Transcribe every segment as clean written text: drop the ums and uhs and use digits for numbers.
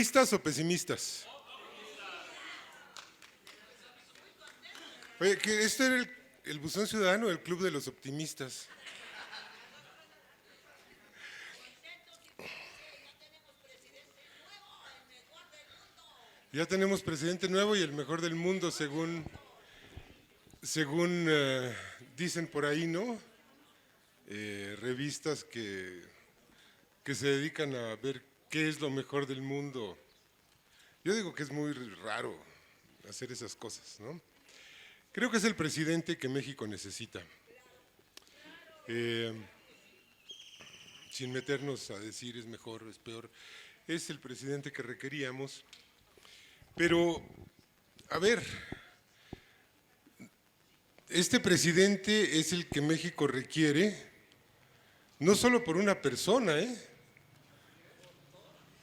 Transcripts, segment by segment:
¿Optimistas o pesimistas? Oye, que este era el Buzón Ciudadano, el Club de los Optimistas. Ya tenemos presidente nuevo y el mejor del mundo, según dicen por ahí, ¿no? Revistas que se dedican a ver qué es lo mejor del mundo. Yo digo que es muy raro hacer esas cosas, ¿no? Creo que es el presidente que México necesita. Sin meternos a decir es mejor o es peor, es el presidente que requeríamos. Pero, a ver, este presidente es el que México requiere, no solo por una persona,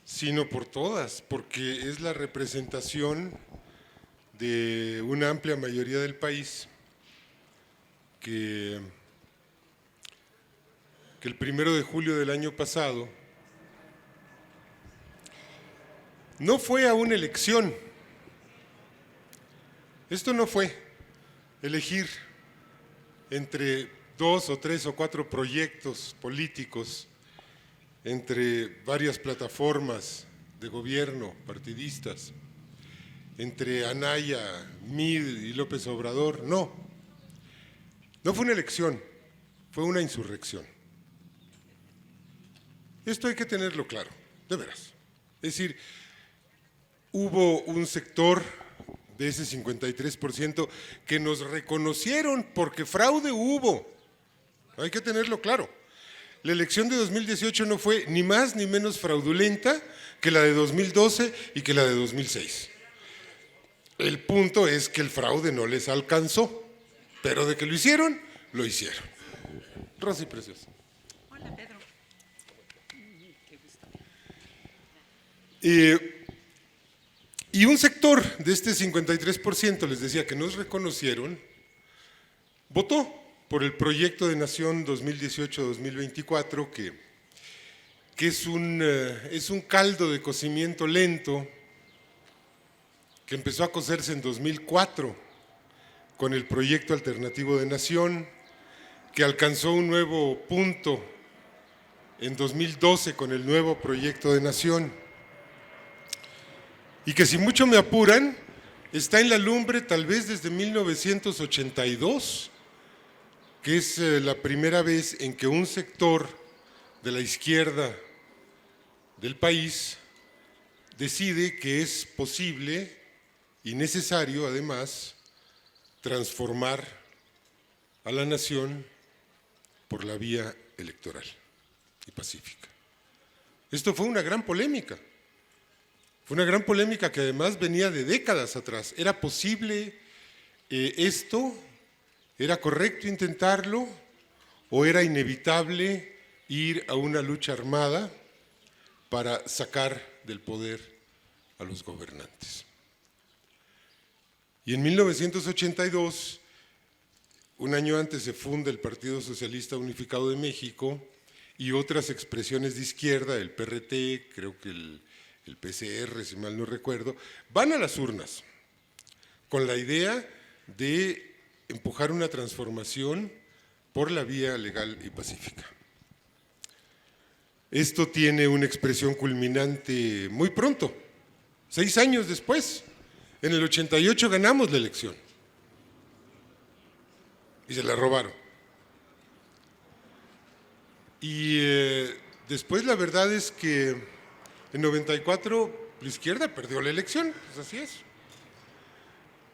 sino por todas, porque es la representación de una amplia mayoría del país que el 1 de julio del año pasado no fue a una elección. Esto no fue elegir entre 2 o 3 o 4 proyectos políticos, entre varias plataformas de gobierno partidistas, entre Anaya, Mid y López Obrador. No fue una elección, fue una insurrección. Esto hay que tenerlo claro, de veras. Es decir, hubo un sector de ese 53% que nos reconocieron porque fraude hubo. Hay que tenerlo claro. La elección de 2018 no fue ni más ni menos fraudulenta que la de 2012 y que la de 2006. El punto es que el fraude no les alcanzó, pero de que lo hicieron, lo hicieron. Rosy Preciosa. Hola, Pedro. Y un sector de este 53%, les decía, que nos reconocieron, votó por el proyecto de Nación 2018-2024, que es un caldo de cocimiento lento que empezó a cocerse en 2004 con el proyecto alternativo de Nación, que alcanzó un nuevo punto en 2012 con el nuevo proyecto de Nación, y que si mucho me apuran, está en la lumbre tal vez desde 1982, que es la primera vez en que un sector de la izquierda del país decide que es posible y necesario, además, transformar a la nación por la vía electoral y pacífica. Esto fue una gran polémica. Fue una gran polémica que además venía de décadas atrás. ¿Era posible esto? ¿Era correcto intentarlo? ¿O era inevitable ir a una lucha armada para sacar del poder a los gobernantes? Y en 1982, un año antes, se funda el Partido Socialista Unificado de México y otras expresiones de izquierda, el PRT, creo que el PCR, si mal no recuerdo, van a las urnas con la idea de empujar una transformación por la vía legal y pacífica. Esto tiene una expresión culminante muy pronto, 6 años después. En el 88 ganamos la elección y se la robaron. Y después la verdad es que en 94 la izquierda perdió la elección, pues así es.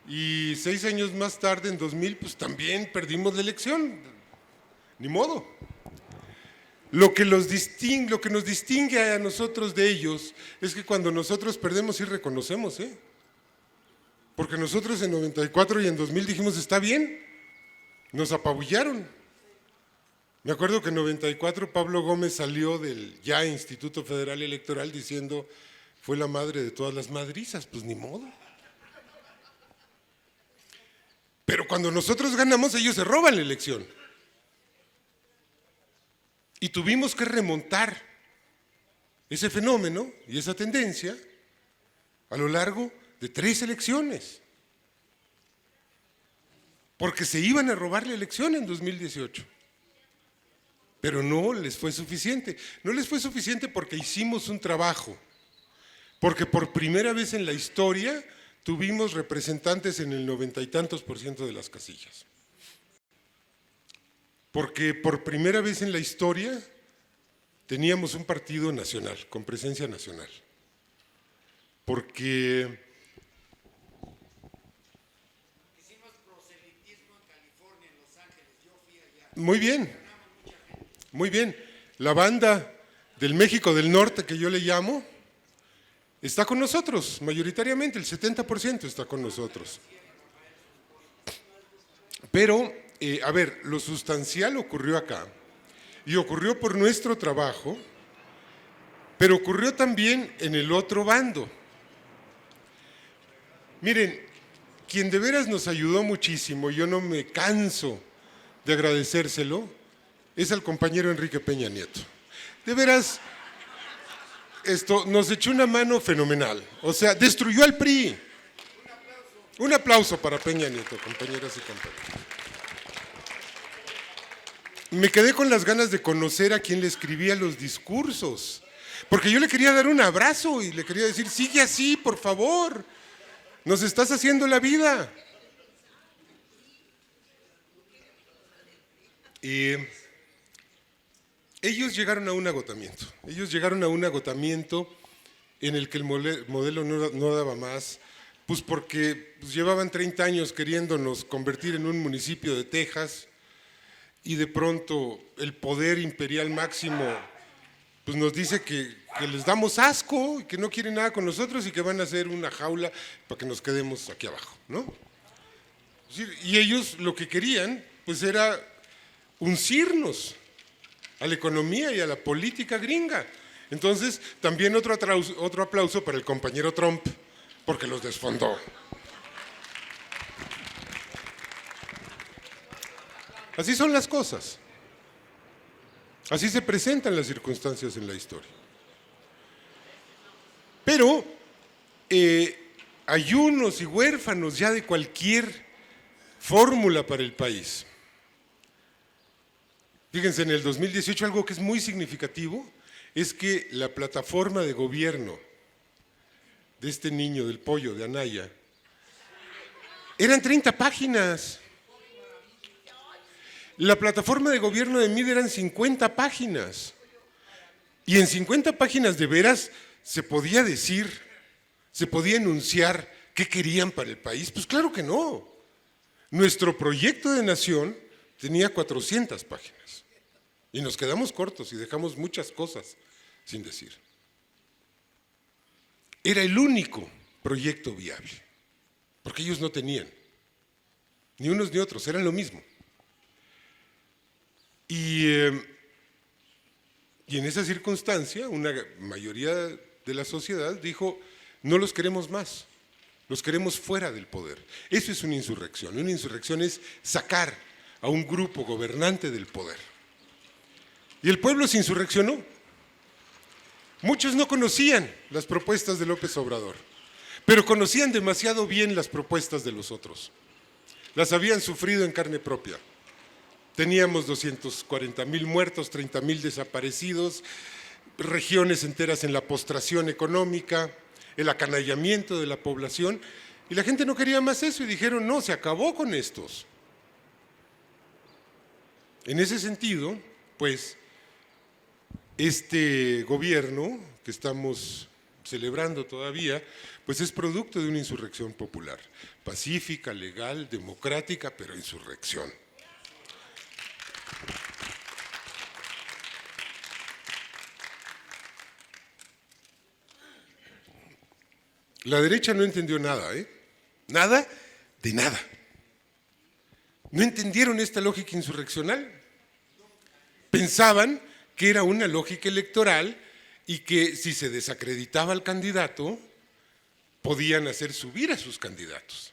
Y 6 años más tarde, en 2000, pues también perdimos la elección, ni modo. Lo que nos distingue a nosotros de ellos es que cuando nosotros perdemos sí reconocemos, porque nosotros en 94 y en 2000 dijimos está bien, nos apabullaron. Me acuerdo que en 94 Pablo Gómez salió del ya Instituto Federal Electoral diciendo fue la madre de todas las madrizas, pues ni modo. Pero cuando nosotros ganamos ellos se roban la elección. Y tuvimos que remontar ese fenómeno y esa tendencia a lo largo de 3 elecciones, porque se iban a robar la elección en 2018. Pero no les fue suficiente. No les fue suficiente porque hicimos un trabajo, porque por primera vez en la historia tuvimos representantes en el 90 y tantos % de las casillas. Porque por primera vez en la historia teníamos un partido nacional, con presencia nacional. Porque hicimos proselitismo en California, en Los Ángeles, yo fui allá. muy bien, muy bien. La banda del México del Norte, que yo le llamo, está con nosotros, mayoritariamente, el 70% está con nosotros. Pero, a ver, lo sustancial ocurrió acá, y ocurrió por nuestro trabajo, pero ocurrió también en el otro bando. Miren, quien de veras nos ayudó muchísimo, yo no me canso de agradecérselo, es al compañero Enrique Peña Nieto. De veras, esto nos echó una mano fenomenal, o sea, destruyó al PRI. Un aplauso para Peña Nieto, compañeras y compañeros. Me quedé con las ganas de conocer a quien le escribía los discursos, porque yo le quería dar un abrazo y le quería decir, sigue así, por favor, nos estás haciendo la vida. Y ellos llegaron a un agotamiento, en el que el modelo no daba más, pues porque llevaban 30 años queriéndonos convertir en un municipio de Texas, y de pronto el poder imperial máximo pues nos dice que les damos asco, que no quieren nada con nosotros y que van a hacer una jaula para que nos quedemos aquí abajo, ¿no? Y ellos lo que querían pues era uncirnos a la economía y a la política gringa. Entonces también otro aplauso para el compañero Trump, porque los desfondó. Así son las cosas. Así se presentan las circunstancias en la historia. Pero ayunos y huérfanos ya de cualquier fórmula para el país. Fíjense, en el 2018 algo que es muy significativo es que la plataforma de gobierno de este niño, del pollo, de Anaya, eran 30 páginas. La plataforma de gobierno de Mid eran 50 páginas. Y en 50 páginas de veras se podía decir, se podía enunciar qué querían para el país. Pues claro que no. Nuestro proyecto de nación tenía 400 páginas. Y nos quedamos cortos y dejamos muchas cosas sin decir. Era el único proyecto viable, porque ellos no tenían, ni unos ni otros, eran lo mismo. Y en esa circunstancia, una mayoría de la sociedad dijo, no los queremos más, los queremos fuera del poder. Eso es una insurrección. Una insurrección es sacar a un grupo gobernante del poder. Y el pueblo se insurreccionó. Muchos no conocían las propuestas de López Obrador, pero conocían demasiado bien las propuestas de los otros. Las habían sufrido en carne propia. Teníamos 240,000 muertos, 30,000 desaparecidos, regiones enteras en la postración económica, el acanallamiento de la población, y la gente no quería más eso y dijeron, no, se acabó con estos. En ese sentido, pues, este gobierno que estamos celebrando todavía, pues es producto de una insurrección popular, pacífica, legal, democrática, pero insurrección. La derecha no entendió nada, nada de nada. No entendieron esta lógica insurreccional. Pensaban que era una lógica electoral y que si se desacreditaba al candidato, podían hacer subir a sus candidatos.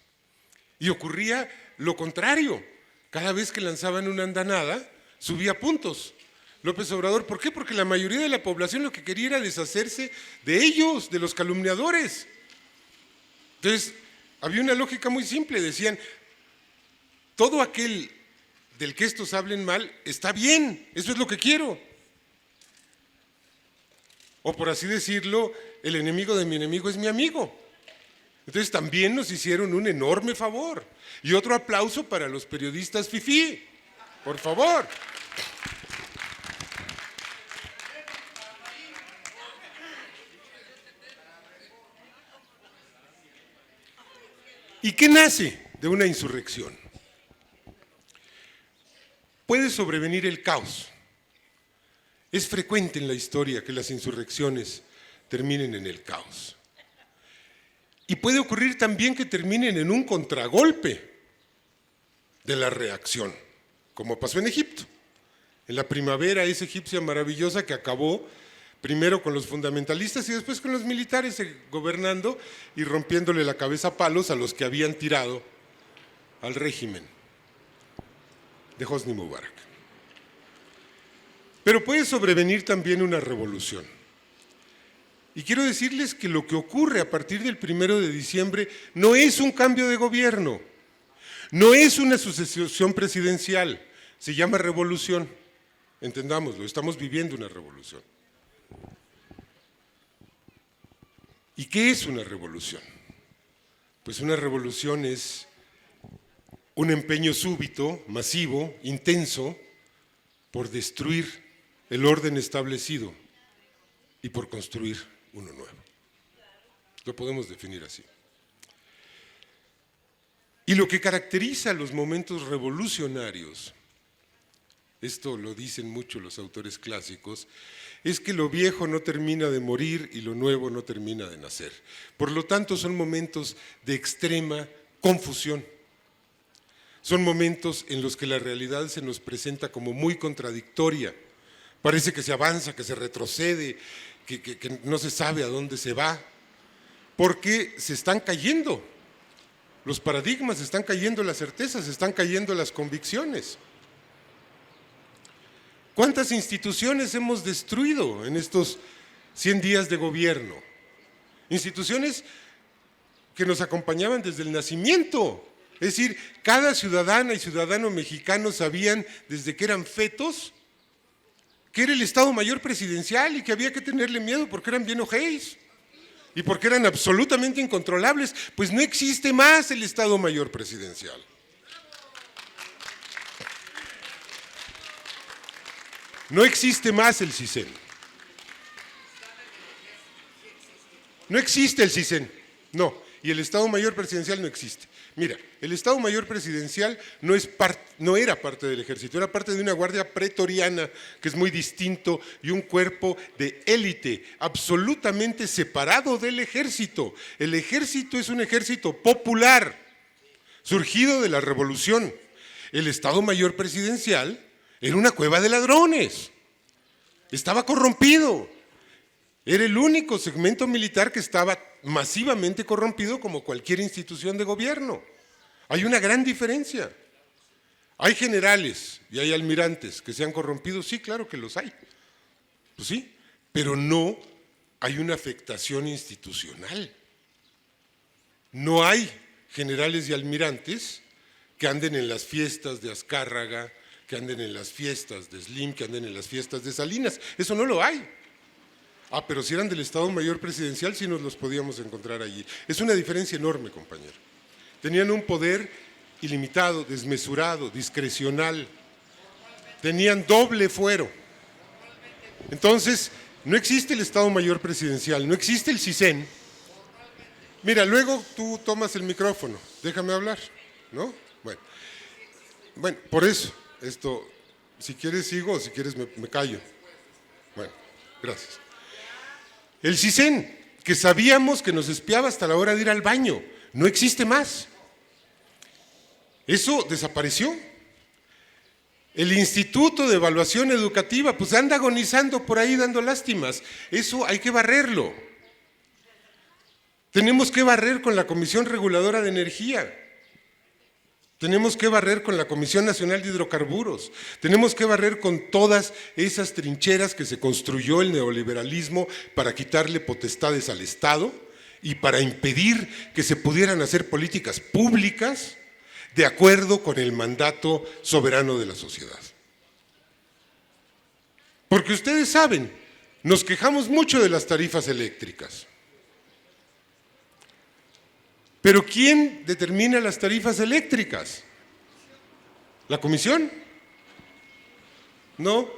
Y ocurría lo contrario. Cada vez que lanzaban una andanada, subía puntos. López Obrador, ¿por qué? Porque la mayoría de la población lo que quería era deshacerse de ellos, de los calumniadores. Entonces, había una lógica muy simple, decían, todo aquel del que estos hablen mal está bien, eso es lo que quiero. O por así decirlo, el enemigo de mi enemigo es mi amigo. Entonces también nos hicieron un enorme favor. Y otro aplauso para los periodistas fifí, por favor. ¿Y qué nace de una insurrección? Puede sobrevenir el caos. Es frecuente en la historia que las insurrecciones terminen en el caos. Y puede ocurrir también que terminen en un contragolpe de la reacción, como pasó en Egipto. En la primavera esa egipcia maravillosa que acabó primero con los fundamentalistas y después con los militares gobernando y rompiéndole la cabeza a palos a los que habían tirado al régimen de Hosni Mubarak. Pero puede sobrevenir también una revolución. Y quiero decirles que lo que ocurre a partir del 1 de diciembre no es un cambio de gobierno, no es una sucesión presidencial, se llama revolución. Entendámoslo, estamos viviendo una revolución. ¿Y qué es una revolución? Pues una revolución es un empeño súbito, masivo, intenso, por destruir el orden establecido y por construir uno nuevo. Lo podemos definir así. Y lo que caracteriza los momentos revolucionarios, esto lo dicen mucho los autores clásicos, es que lo viejo no termina de morir y lo nuevo no termina de nacer. Por lo tanto, son momentos de extrema confusión. Son momentos en los que la realidad se nos presenta como muy contradictoria. Parece que se avanza, que se retrocede, que no se sabe a dónde se va, porque se están cayendo los paradigmas, se están cayendo las certezas, se están cayendo las convicciones. ¿Cuántas instituciones hemos destruido en estos 100 días de gobierno? Instituciones que nos acompañaban desde el nacimiento. Es decir, cada ciudadana y ciudadano mexicano sabían desde que eran fetos que era el Estado Mayor Presidencial y que había que tenerle miedo porque eran bien ojéis y porque eran absolutamente incontrolables. Pues no existe más el Estado Mayor Presidencial. No existe más el CISEN. No existe el CISEN, no. Y el Estado Mayor Presidencial no existe. Mira, el Estado Mayor Presidencial no era parte del ejército, era parte de una guardia pretoriana, que es muy distinto, y un cuerpo de élite, absolutamente separado del ejército. El ejército es un ejército popular, surgido de la revolución. El Estado Mayor Presidencial era una cueva de ladrones, estaba corrompido. Era el único segmento militar que estaba masivamente corrompido como cualquier institución de gobierno. Hay una gran diferencia. ¿Hay generales y hay almirantes que se han corrompido? Sí, claro que los hay. Pues sí, pero no hay una afectación institucional. No hay generales y almirantes que anden en las fiestas de Azcárraga, que anden en las fiestas de Slim, que anden en las fiestas de Salinas. Eso no lo hay. Ah, pero si eran del Estado Mayor Presidencial, sí nos los podíamos encontrar allí. Es una diferencia enorme, compañero. Tenían un poder ilimitado, desmesurado, discrecional. Tenían doble fuero. Entonces, no existe el Estado Mayor Presidencial, no existe el CISEN. Mira, luego tú tomas el micrófono, déjame hablar, ¿no? Bueno, por eso, si quieres sigo o si quieres me callo. Bueno, gracias. El CISEN, que sabíamos que nos espiaba hasta la hora de ir al baño, no existe más. Eso desapareció. El Instituto de Evaluación Educativa, pues anda agonizando por ahí dando lástimas. Eso hay que barrerlo. Tenemos que barrer con la Comisión Reguladora de Energía. Tenemos que barrer con la Comisión Nacional de Hidrocarburos, tenemos que barrer con todas esas trincheras que se construyó el neoliberalismo para quitarle potestades al Estado y para impedir que se pudieran hacer políticas públicas de acuerdo con el mandato soberano de la sociedad. Porque ustedes saben, nos quejamos mucho de las tarifas eléctricas. Pero ¿quién determina las tarifas eléctricas? ¿La Comisión? No,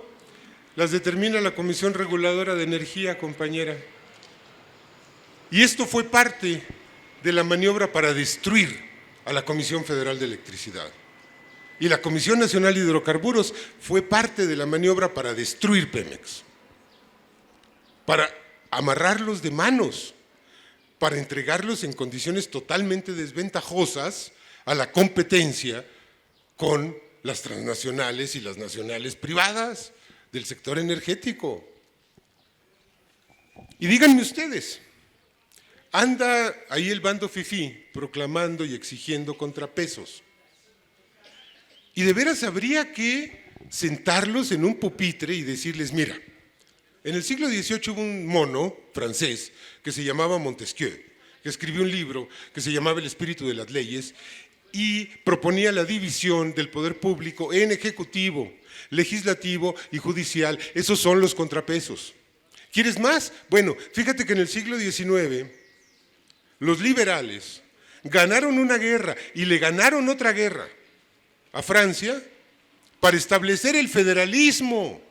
las determina la Comisión Reguladora de Energía, compañera. Y esto fue parte de la maniobra para destruir a la Comisión Federal de Electricidad. Y la Comisión Nacional de Hidrocarburos fue parte de la maniobra para destruir Pemex, para amarrarlos de manos, para entregarlos en condiciones totalmente desventajosas a la competencia con las transnacionales y las nacionales privadas del sector energético. Y díganme ustedes, anda ahí el bando fifí proclamando y exigiendo contrapesos. Y de veras habría que sentarlos en un pupitre y decirles, mira, en el siglo XVIII hubo un mono francés que se llamaba Montesquieu, que escribió un libro que se llamaba El espíritu de las leyes y proponía la división del poder público en ejecutivo, legislativo y judicial. Esos son los contrapesos. ¿Quieres más? Bueno, fíjate que en el siglo XIX los liberales ganaron una guerra y le ganaron otra guerra a Francia para establecer el federalismo,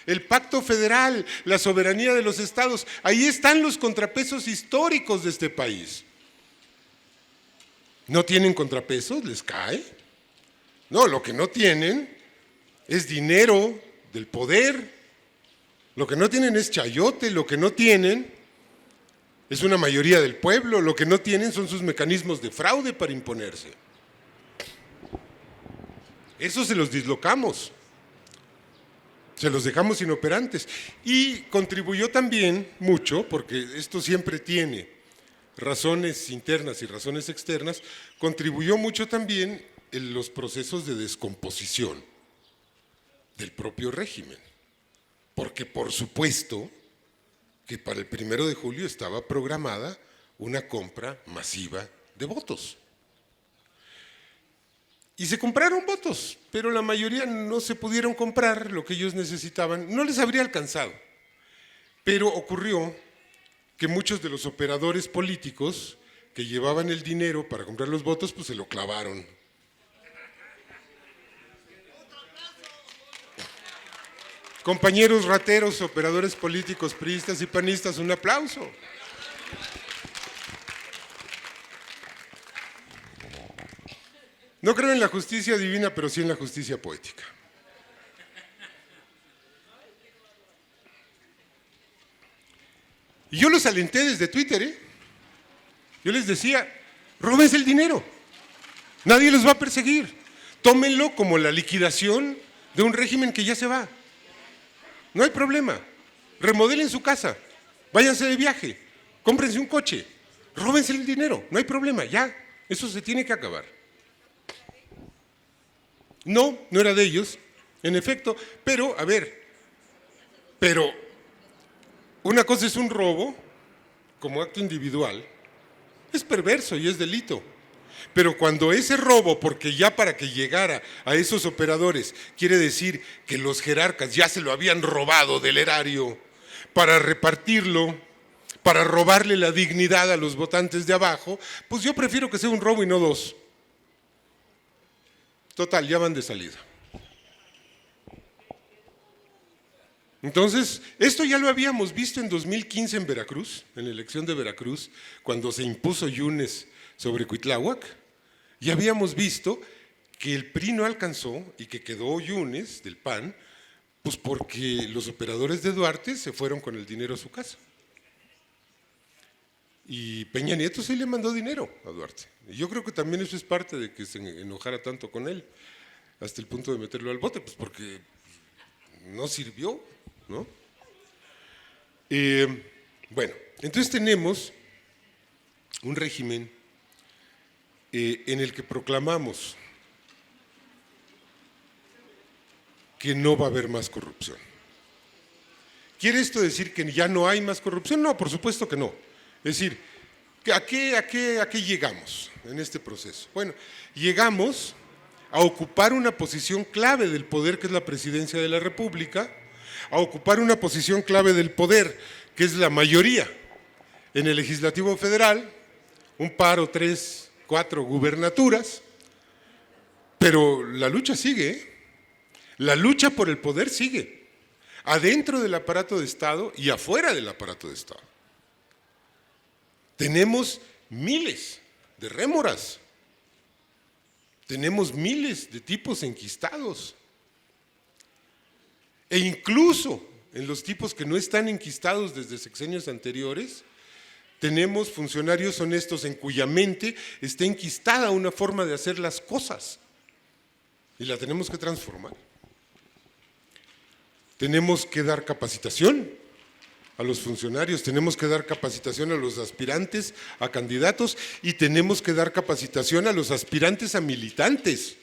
el pacto federal, la soberanía de los estados. Ahí están los contrapesos históricos de este país. ¿No tienen contrapesos? ¿Les cae? No, lo que no tienen es dinero del poder. Lo que no tienen es chayote, lo que no tienen es una mayoría del pueblo, lo que no tienen son sus mecanismos de fraude para imponerse. Eso se los dislocamos, se los dejamos inoperantes. Y contribuyó también mucho, porque esto siempre tiene razones internas y razones externas, contribuyó mucho también en los procesos de descomposición del propio régimen. Porque por supuesto que para el 1 de julio estaba programada una compra masiva de votos. Y se compraron votos, pero la mayoría no se pudieron comprar lo que ellos necesitaban, no les habría alcanzado. Pero ocurrió que muchos de los operadores políticos que llevaban el dinero para comprar los votos, pues se lo clavaron. Compañeros rateros, operadores políticos, priistas y panistas, un aplauso. No creo en la justicia divina, pero sí en la justicia poética. Y yo los alenté desde Twitter, ¿eh? Yo les decía, róbense el dinero, nadie los va a perseguir, tómenlo como la liquidación de un régimen que ya se va. No hay problema, remodelen su casa, váyanse de viaje, cómprense un coche, róbense el dinero, no hay problema, ya, eso se tiene que acabar. No, no era de ellos, en efecto, pero, a ver, una cosa es un robo, como acto individual, es perverso y es delito. Pero cuando ese robo, porque ya para que llegara a esos operadores, quiere decir que los jerarcas ya se lo habían robado del erario para repartirlo, para robarle la dignidad a los votantes de abajo, pues yo prefiero que sea un robo y no dos. Total, ya van de salida. Entonces, esto ya lo habíamos visto en 2015 en Veracruz, en la elección de Veracruz, cuando se impuso Yunes sobre Cuitláhuac. Ya habíamos visto que el PRI no alcanzó y que quedó Yunes del PAN, pues porque los operadores de Duarte se fueron con el dinero a su casa. Y Peña Nieto sí le mandó dinero a Duarte. Y yo creo que también eso es parte de que se enojara tanto con él, hasta el punto de meterlo al bote, pues porque no sirvió, ¿no? Bueno, entonces tenemos un régimen en el que proclamamos que no va a haber más corrupción. ¿Quiere esto decir que ya no hay más corrupción? No, por supuesto que no. Es decir, ¿A qué llegamos en este proceso? Bueno, llegamos a ocupar una posición clave del poder, que es la presidencia de la República, a ocupar una posición clave del poder, que es la mayoría en el Legislativo Federal, un par o 3, 4 gubernaturas, pero la lucha sigue, ¿eh? La lucha por el poder sigue, adentro del aparato de Estado y afuera del aparato de Estado. Tenemos miles de rémoras, tenemos miles de tipos enquistados, e incluso en los tipos que no están enquistados desde sexenios anteriores, tenemos funcionarios honestos en cuya mente está enquistada una forma de hacer las cosas y la tenemos que transformar. Tenemos que dar capacitación a los funcionarios, tenemos que dar capacitación a los aspirantes a candidatos y tenemos que dar capacitación a los aspirantes a militantes,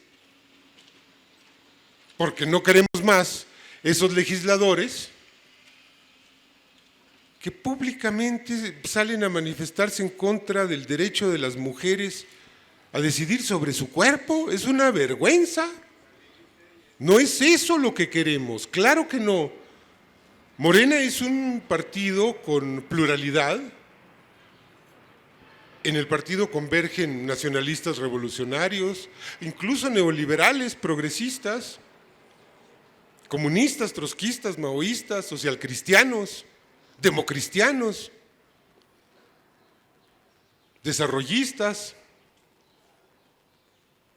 porque no queremos más esos legisladores que públicamente salen a manifestarse en contra del derecho de las mujeres a decidir sobre su cuerpo. Es una vergüenza. No es eso lo que queremos, claro que no. Morena es un partido con pluralidad. En el partido convergen nacionalistas revolucionarios, incluso neoliberales, progresistas, comunistas, trotskistas, maoístas, socialcristianos, democristianos, desarrollistas,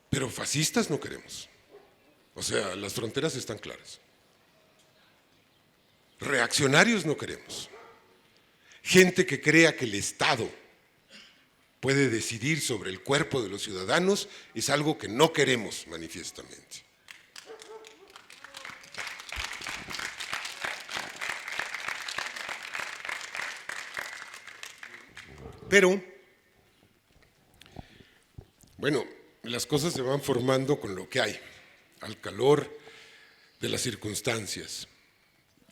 pero fascistas no queremos. O sea, las fronteras están claras. Reaccionarios no queremos. Gente que crea que el Estado puede decidir sobre el cuerpo de los ciudadanos es algo que no queremos manifiestamente. Pero, bueno, las cosas se van formando con lo que hay, al calor de las circunstancias.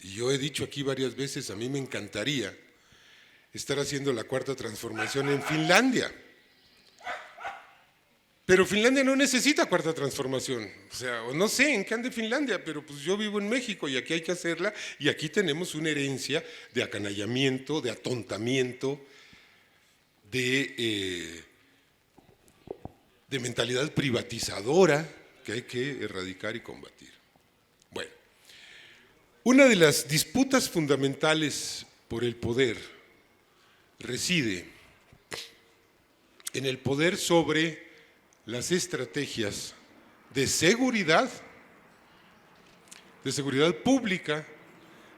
Y yo he dicho aquí varias veces, a mí me encantaría estar haciendo la cuarta transformación en Finlandia. Pero Finlandia no necesita cuarta transformación. O sea, no sé en qué ande Finlandia, pero pues yo vivo en México y aquí hay que hacerla. Y aquí tenemos una herencia de acanallamiento, de atontamiento, de mentalidad privatizadora que hay que erradicar y combatir. Bueno, una de las disputas fundamentales por el poder reside en el poder sobre las estrategias de seguridad pública,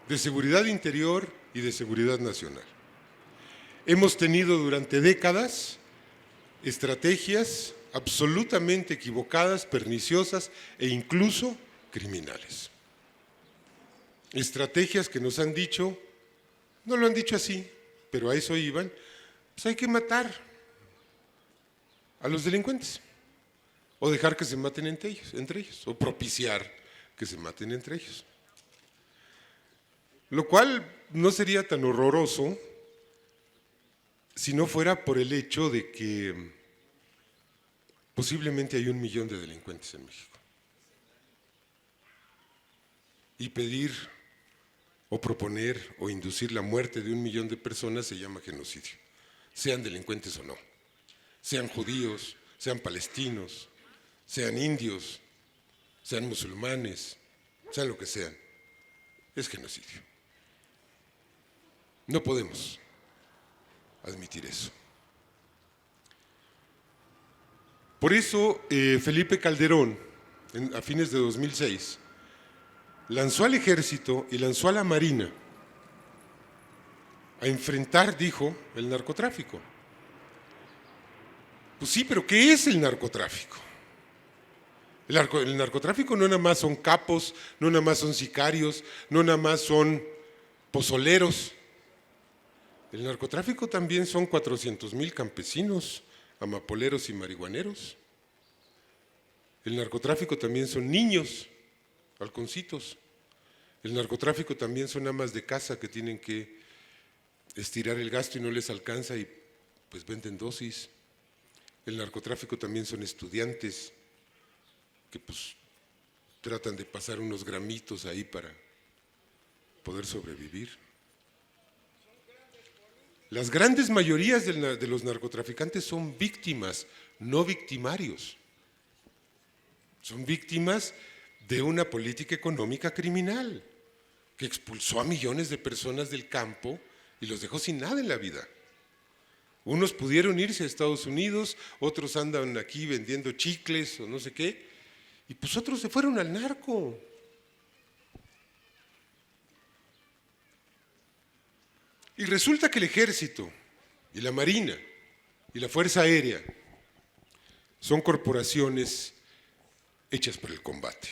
de seguridad interior y de seguridad nacional. Hemos tenido durante décadas estrategias absolutamente equivocadas, perniciosas e incluso criminales. Estrategias que nos han dicho, no lo han dicho así, pero a eso iban, pues hay que matar a los delincuentes o dejar que se maten entre ellos, o propiciar que se maten entre ellos. Lo cual no sería tan horroroso si no fuera por el hecho de que posiblemente hay 1 millón de delincuentes en México. Y pedir o proponer o inducir la muerte de 1 millón de personas se llama genocidio, sean delincuentes o no, sean judíos, sean palestinos, sean indios, sean musulmanes, sean lo que sean, es genocidio. No podemos admitir eso. Por eso Felipe Calderón, a fines de 2006, lanzó al ejército y lanzó a la marina a enfrentar, dijo, el narcotráfico. Pues sí, pero ¿qué es el narcotráfico? El narcotráfico no nada más son capos, no nada más son sicarios, no nada más son pozoleros. El narcotráfico también son 400,000 campesinos, amapoleros y marihuaneros. El narcotráfico también son niños, halconcitos. El narcotráfico también son amas de casa que tienen que estirar el gasto y no les alcanza y pues venden dosis. El narcotráfico también son estudiantes que pues tratan de pasar unos gramitos ahí para poder sobrevivir. Las grandes mayorías de los narcotraficantes son víctimas, no victimarios. Son víctimas de una política económica criminal que expulsó a millones de personas del campo y los dejó sin nada en la vida. Unos pudieron irse a Estados Unidos, otros andan aquí vendiendo chicles o no sé qué, y pues otros se fueron al narco. Y resulta que el ejército y la marina y la fuerza aérea son corporaciones hechas para el combate.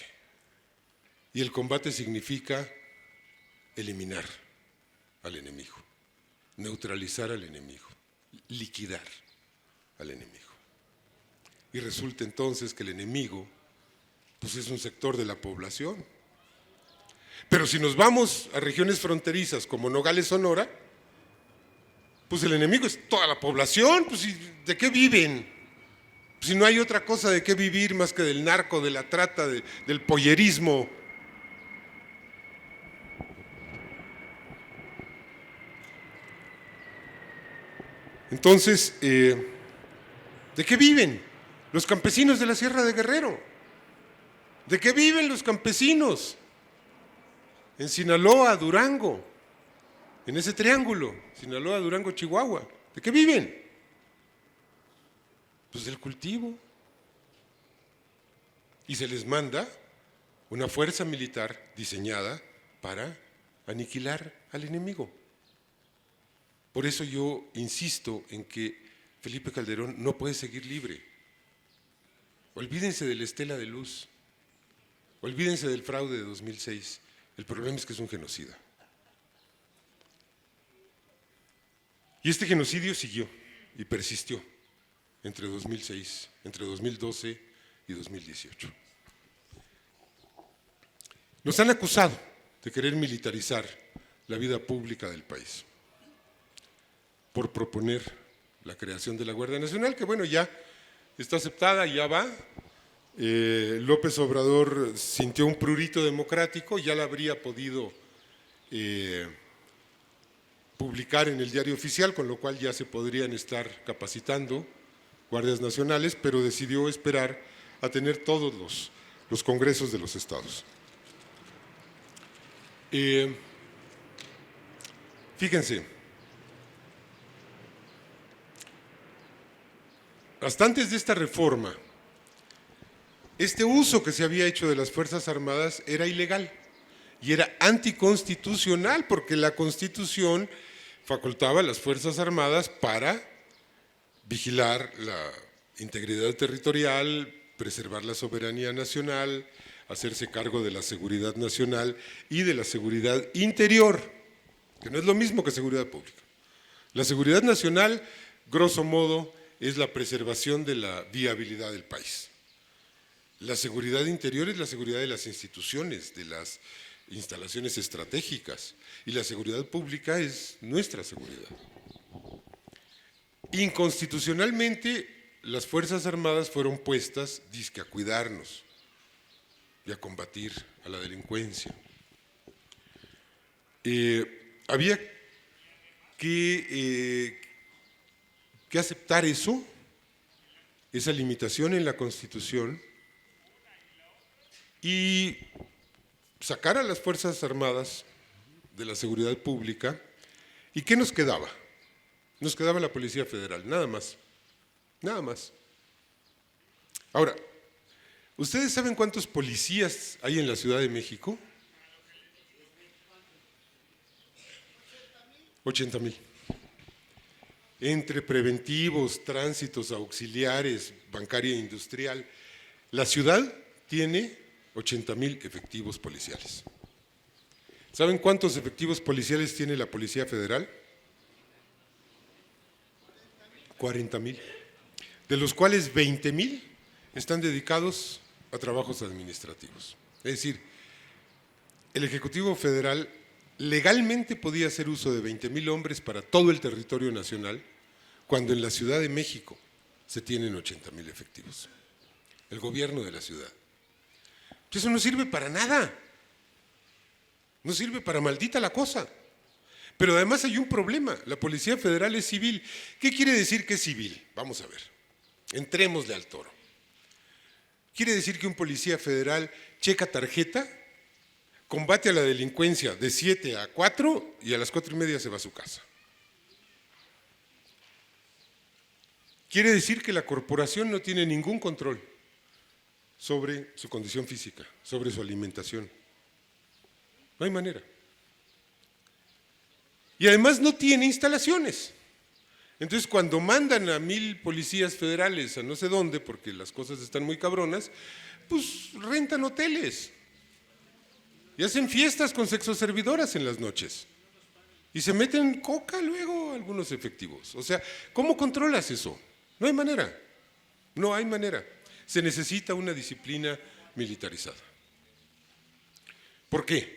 Y el combate significa eliminar al enemigo, neutralizar al enemigo, liquidar al enemigo. Y resulta entonces que el enemigo pues es un sector de la población. Pero si nos vamos a regiones fronterizas como Nogales, Sonora, pues el enemigo es toda la población. Pues ¿de qué viven? Si no hay otra cosa de qué vivir más que del narco, de la trata, del pollerismo. Entonces, ¿de qué viven los campesinos de la Sierra de Guerrero? ¿De qué viven los campesinos en Sinaloa, Durango, en ese triángulo, Sinaloa, Durango, Chihuahua? ¿De qué viven? Pues del cultivo. Y se les manda una fuerza militar diseñada para aniquilar al enemigo. Por eso yo insisto en que Felipe Calderón no puede seguir libre. Olvídense de la estela de luz, olvídense del fraude de 2006. El problema es que es un genocida. Y este genocidio siguió y persistió entre 2006, entre 2012 y 2018. Nos han acusado de querer militarizar la vida pública del país por proponer la creación de la Guardia Nacional, que bueno, ya está aceptada, ya va. López Obrador sintió un prurito democrático, ya la habría podido publicar en el Diario Oficial, con lo cual ya se podrían estar capacitando guardias nacionales, pero decidió esperar a tener todos los congresos de los estados. Fíjense, hasta antes de esta reforma, este uso que se había hecho de las Fuerzas Armadas era ilegal y era anticonstitucional, porque la Constitución facultaba a las Fuerzas Armadas para vigilar la integridad territorial, preservar la soberanía nacional, hacerse cargo de la seguridad nacional y de la seguridad interior, que no es lo mismo que seguridad pública. La seguridad nacional, grosso modo, es la preservación de la viabilidad del país. La seguridad interior es la seguridad de las instituciones, de las instalaciones estratégicas, y la seguridad pública es nuestra seguridad. Inconstitucionalmente, las Fuerzas Armadas fueron puestas dizque a cuidarnos y a combatir a la delincuencia. Había que aceptar eso, esa limitación en la Constitución, y sacar a las Fuerzas Armadas de la seguridad pública. ¿Y qué nos quedaba? Nos quedaba la Policía Federal, nada más, nada más. Ahora, ¿ustedes saben cuántos policías hay en la Ciudad de México? 80,000. Entre preventivos, tránsitos, auxiliares, bancaria e industrial, la ciudad tiene 80,000 efectivos policiales. ¿Saben cuántos efectivos policiales tiene la Policía Federal? 40,000, de los cuales 20,000 están dedicados a trabajos administrativos. Es decir, el Ejecutivo Federal legalmente podía hacer uso de 20,000 hombres para todo el territorio nacional, cuando en la Ciudad de México se tienen 80,000 efectivos. El gobierno de la ciudad. Eso no sirve para nada. No sirve para maldita la cosa. Pero además hay un problema. La Policía Federal es civil. ¿Qué quiere decir que es civil? Vamos a ver. Entrémosle al toro. Quiere decir que un policía federal checa tarjeta, combate a la delincuencia de 7 a 4 y a las 4:30 se va a su casa. Quiere decir que la corporación no tiene ningún control sobre su condición física, sobre su alimentación. No hay manera. Y además no tiene instalaciones. Entonces, cuando mandan a 1,000 policías federales a no sé dónde, porque las cosas están muy cabronas, pues rentan hoteles y hacen fiestas con sexoservidoras en las noches. Y se meten coca luego algunos efectivos. O sea, ¿cómo controlas eso? No hay manera. No hay manera. Se necesita una disciplina militarizada. ¿Por qué?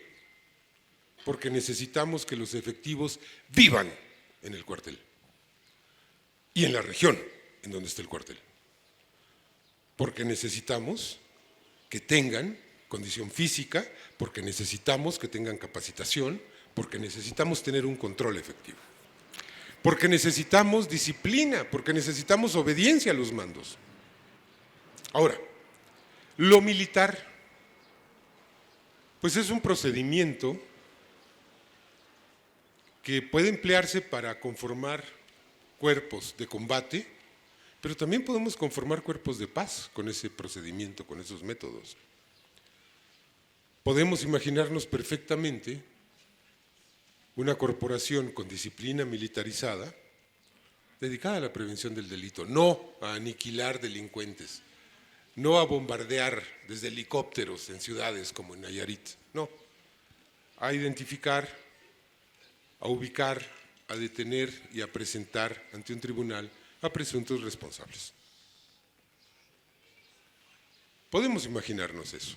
Porque necesitamos que los efectivos vivan en el cuartel y en la región en donde está el cuartel. Porque necesitamos que tengan condición física, porque necesitamos que tengan capacitación, porque necesitamos tener un control efectivo, porque necesitamos disciplina, porque necesitamos obediencia a los mandos. Ahora, lo militar, pues es un procedimiento que puede emplearse para conformar cuerpos de combate, pero también podemos conformar cuerpos de paz con ese procedimiento, con esos métodos. Podemos imaginarnos perfectamente una corporación con disciplina militarizada dedicada a la prevención del delito, no a aniquilar delincuentes, no a bombardear desde helicópteros en ciudades como en Nayarit, no, a identificar, a ubicar, a detener y a presentar ante un tribunal a presuntos responsables. Podemos imaginarnos eso.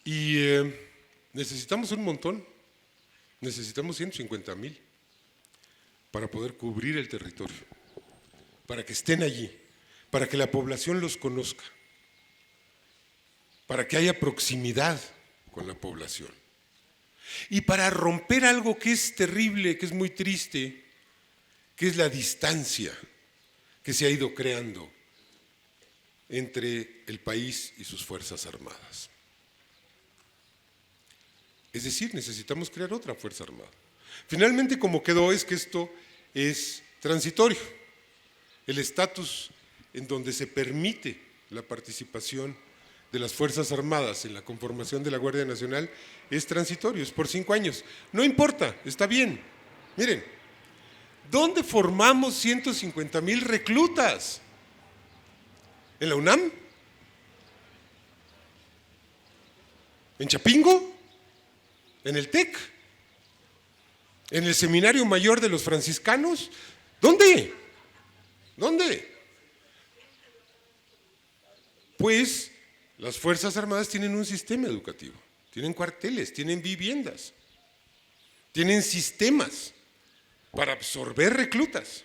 Y necesitamos un montón, necesitamos 150,000 para poder cubrir el territorio, para que estén allí, para que la población los conozca, para que haya proximidad con la población. Y para romper algo que es terrible, que es muy triste, que es la distancia que se ha ido creando entre el país y sus Fuerzas Armadas. Es decir, necesitamos crear otra Fuerza Armada. Finalmente, como quedó es que esto es transitorio. El estatus en donde se permite la participación de las Fuerzas Armadas en la conformación de la Guardia Nacional es transitorio, es por 5 años. No importa, está bien. Miren, ¿dónde formamos 150,000 reclutas? ¿En la UNAM? ¿En Chapingo? ¿En el TEC? ¿En el Seminario Mayor de los Franciscanos? ¿Dónde? ¿Dónde? Pues las Fuerzas Armadas tienen un sistema educativo, tienen cuarteles, tienen viviendas, tienen sistemas para absorber reclutas.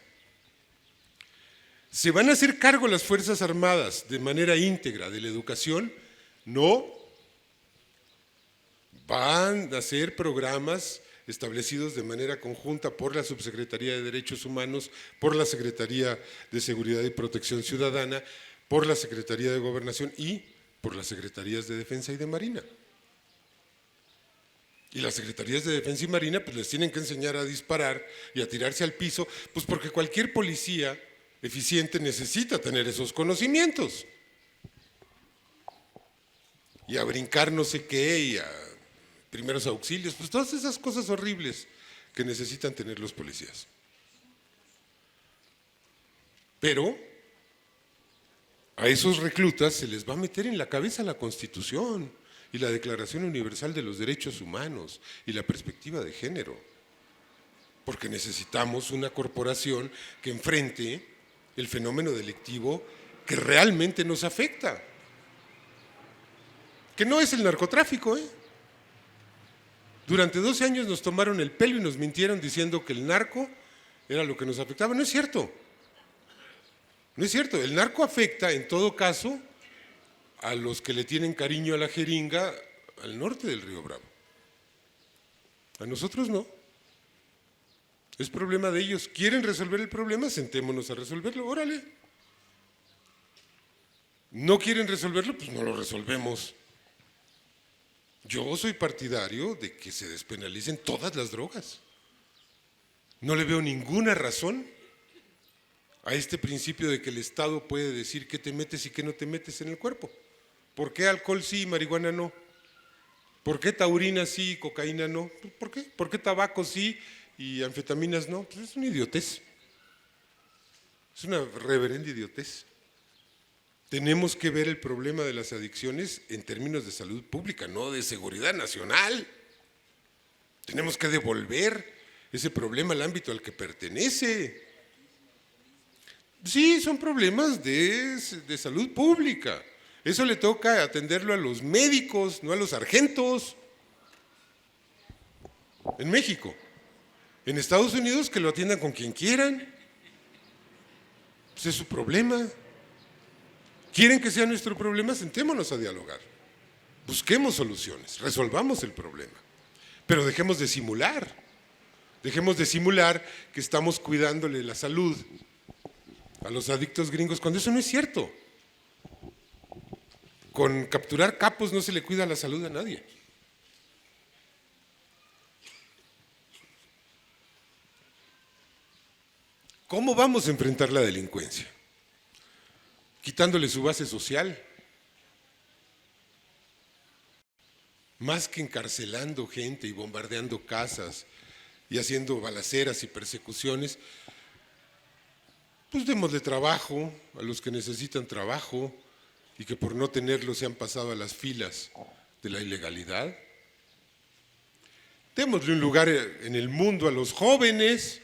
¿Se van a hacer cargo las Fuerzas Armadas de manera íntegra de la educación? No. Van a hacer programas establecidos de manera conjunta por la Subsecretaría de Derechos Humanos, por la Secretaría de Seguridad y Protección Ciudadana, por la Secretaría de Gobernación y por las Secretarías de Defensa y de Marina. Y las Secretarías de Defensa y Marina pues les tienen que enseñar a disparar y a tirarse al piso, pues porque cualquier policía eficiente necesita tener esos conocimientos. Y a brincar no sé qué, y a primeros auxilios, pues todas esas cosas horribles que necesitan tener los policías. Pero a esos reclutas se les va a meter en la cabeza la Constitución y la Declaración Universal de los Derechos Humanos y la perspectiva de género, porque necesitamos una corporación que enfrente el fenómeno delictivo que realmente nos afecta, que no es el narcotráfico, Durante 12 años nos tomaron el pelo y nos mintieron diciendo que el narco era lo que nos afectaba. No es cierto. No es cierto. El narco afecta, en todo caso, a los que le tienen cariño a la jeringa al norte del Río Bravo. A nosotros no. Es problema de ellos. ¿Quieren resolver el problema? Sentémonos a resolverlo. Órale. ¿No quieren resolverlo? Pues no lo resolvemos. Yo soy partidario de que se despenalicen todas las drogas. No le veo ninguna razón a este principio de que el Estado puede decir qué te metes y qué no te metes en el cuerpo. ¿Por qué alcohol sí y marihuana no? ¿Por qué taurina sí y cocaína no? ¿Por qué? ¿Por qué tabaco sí y anfetaminas no? Pues es una idiotez. Es una reverenda idiotez. Tenemos que ver el problema de las adicciones en términos de salud pública, no de seguridad nacional. Tenemos que devolver ese problema al ámbito al que pertenece. Sí, son problemas de salud pública. Eso le toca atenderlo a los médicos, no a los sargentos. En México. En Estados Unidos que lo atiendan con quien quieran. Pues es su problema. ¿Quieren que sea nuestro problema? Sentémonos a dialogar. Busquemos soluciones, resolvamos el problema. Pero dejemos de simular. Dejemos de simular que estamos cuidándole la salud a los adictos gringos, cuando eso no es cierto. Con capturar capos no se le cuida la salud a nadie. ¿Cómo vamos a enfrentar la delincuencia? Quitándole su base social. Más que encarcelando gente y bombardeando casas y haciendo balaceras y persecuciones, pues démosle trabajo a los que necesitan trabajo y que por no tenerlo se han pasado a las filas de la ilegalidad. Démosle un lugar en el mundo a los jóvenes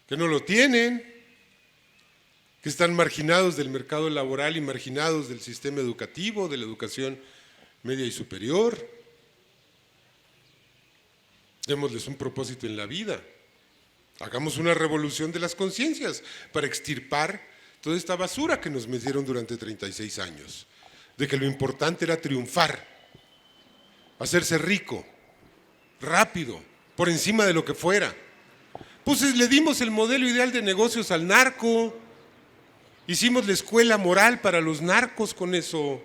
que no lo tienen, que están marginados del mercado laboral y marginados del sistema educativo, de la educación media y superior. Démosles un propósito en la vida. Hagamos una revolución de las conciencias para extirpar toda esta basura que nos metieron durante 36 años, de que lo importante era triunfar, hacerse rico, rápido, por encima de lo que fuera. Pues le dimos el modelo ideal de negocios al narco, hicimos la escuela moral para los narcos con eso.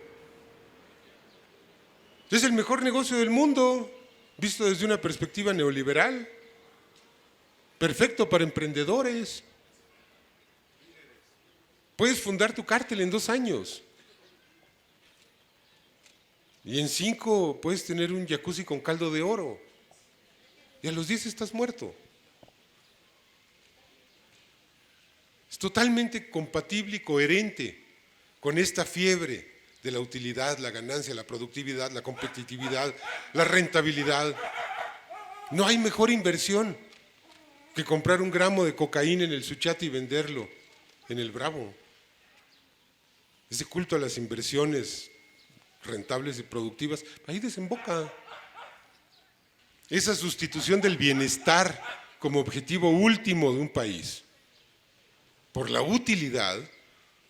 Es el mejor negocio del mundo, visto desde una perspectiva neoliberal. Perfecto para emprendedores. Puedes fundar tu cártel en 2 años. Y en 5 puedes tener un jacuzzi con caldo de oro. Y a los 10 estás muerto. Es totalmente compatible y coherente con esta fiebre de la utilidad, la ganancia, la productividad, la competitividad, la rentabilidad. No hay mejor inversión que comprar 1 gramo de cocaína en el Suchiate y venderlo en el Bravo. Ese culto a las inversiones rentables y productivas, ahí desemboca. Esa sustitución del bienestar como objetivo último de un país por la utilidad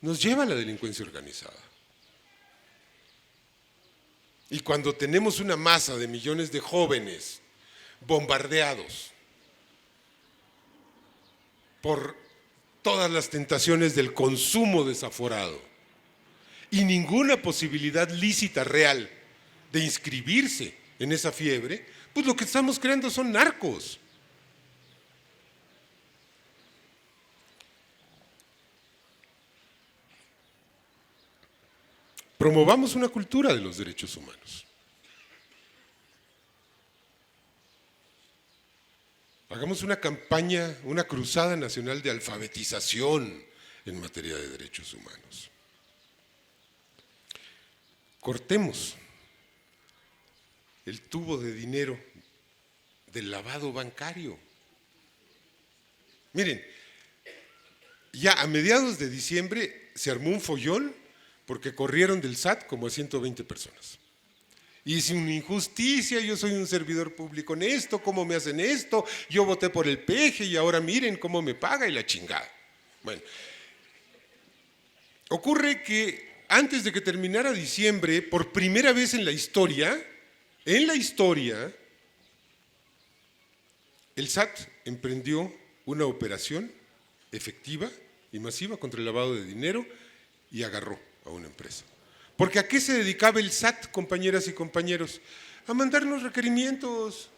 nos lleva a la delincuencia organizada. Y cuando tenemos una masa de millones de jóvenes bombardeados por todas las tentaciones del consumo desaforado y ninguna posibilidad lícita real de inscribirse en esa fiebre, pues lo que estamos creando son narcos. Promovamos una cultura de los derechos humanos. Hagamos una campaña, una cruzada nacional de alfabetización en materia de derechos humanos. Cortemos el tubo de dinero del lavado bancario. Miren, ya a mediados de diciembre se armó un follón porque corrieron del SAT como a 120 personas. Y es una injusticia, yo soy un servidor público honesto, ¿cómo me hacen esto? Yo voté por el peje y ahora miren cómo me paga y la chingada. Bueno, ocurre que antes de que terminara diciembre, por primera vez en la historia, el SAT emprendió una operación efectiva y masiva contra el lavado de dinero y agarró a una empresa. Porque ¿a qué se dedicaba el SAT, compañeras y compañeros? A mandarnos requerimientos.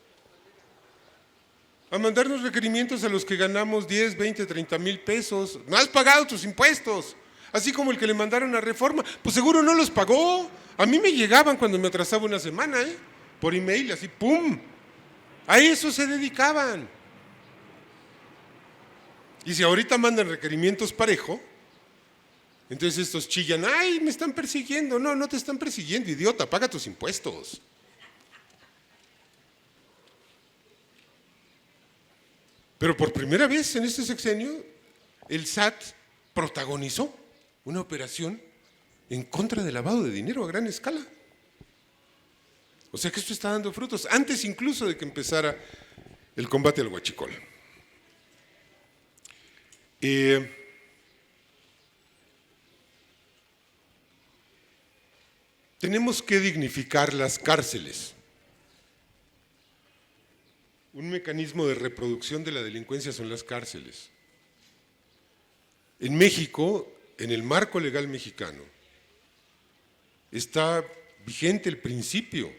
A mandarnos requerimientos a los que ganamos 10, 20, 30 mil pesos. No has pagado tus impuestos. Así como el que le mandaron a Reforma. Pues seguro no los pagó. A mí me llegaban cuando me atrasaba una semana, por email, así, ¡pum! A eso se dedicaban. Y si ahorita mandan requerimientos parejo, entonces estos chillan, ¡ay, me están persiguiendo! No, no te están persiguiendo, idiota, paga tus impuestos. Pero por primera vez en este sexenio, el SAT protagonizó una operación en contra del lavado de dinero a gran escala. O sea que esto está dando frutos, antes incluso de que empezara el combate al huachicol. Tenemos que dignificar las cárceles. Un mecanismo de reproducción de la delincuencia son las cárceles. En México, en el marco legal mexicano, está vigente el principio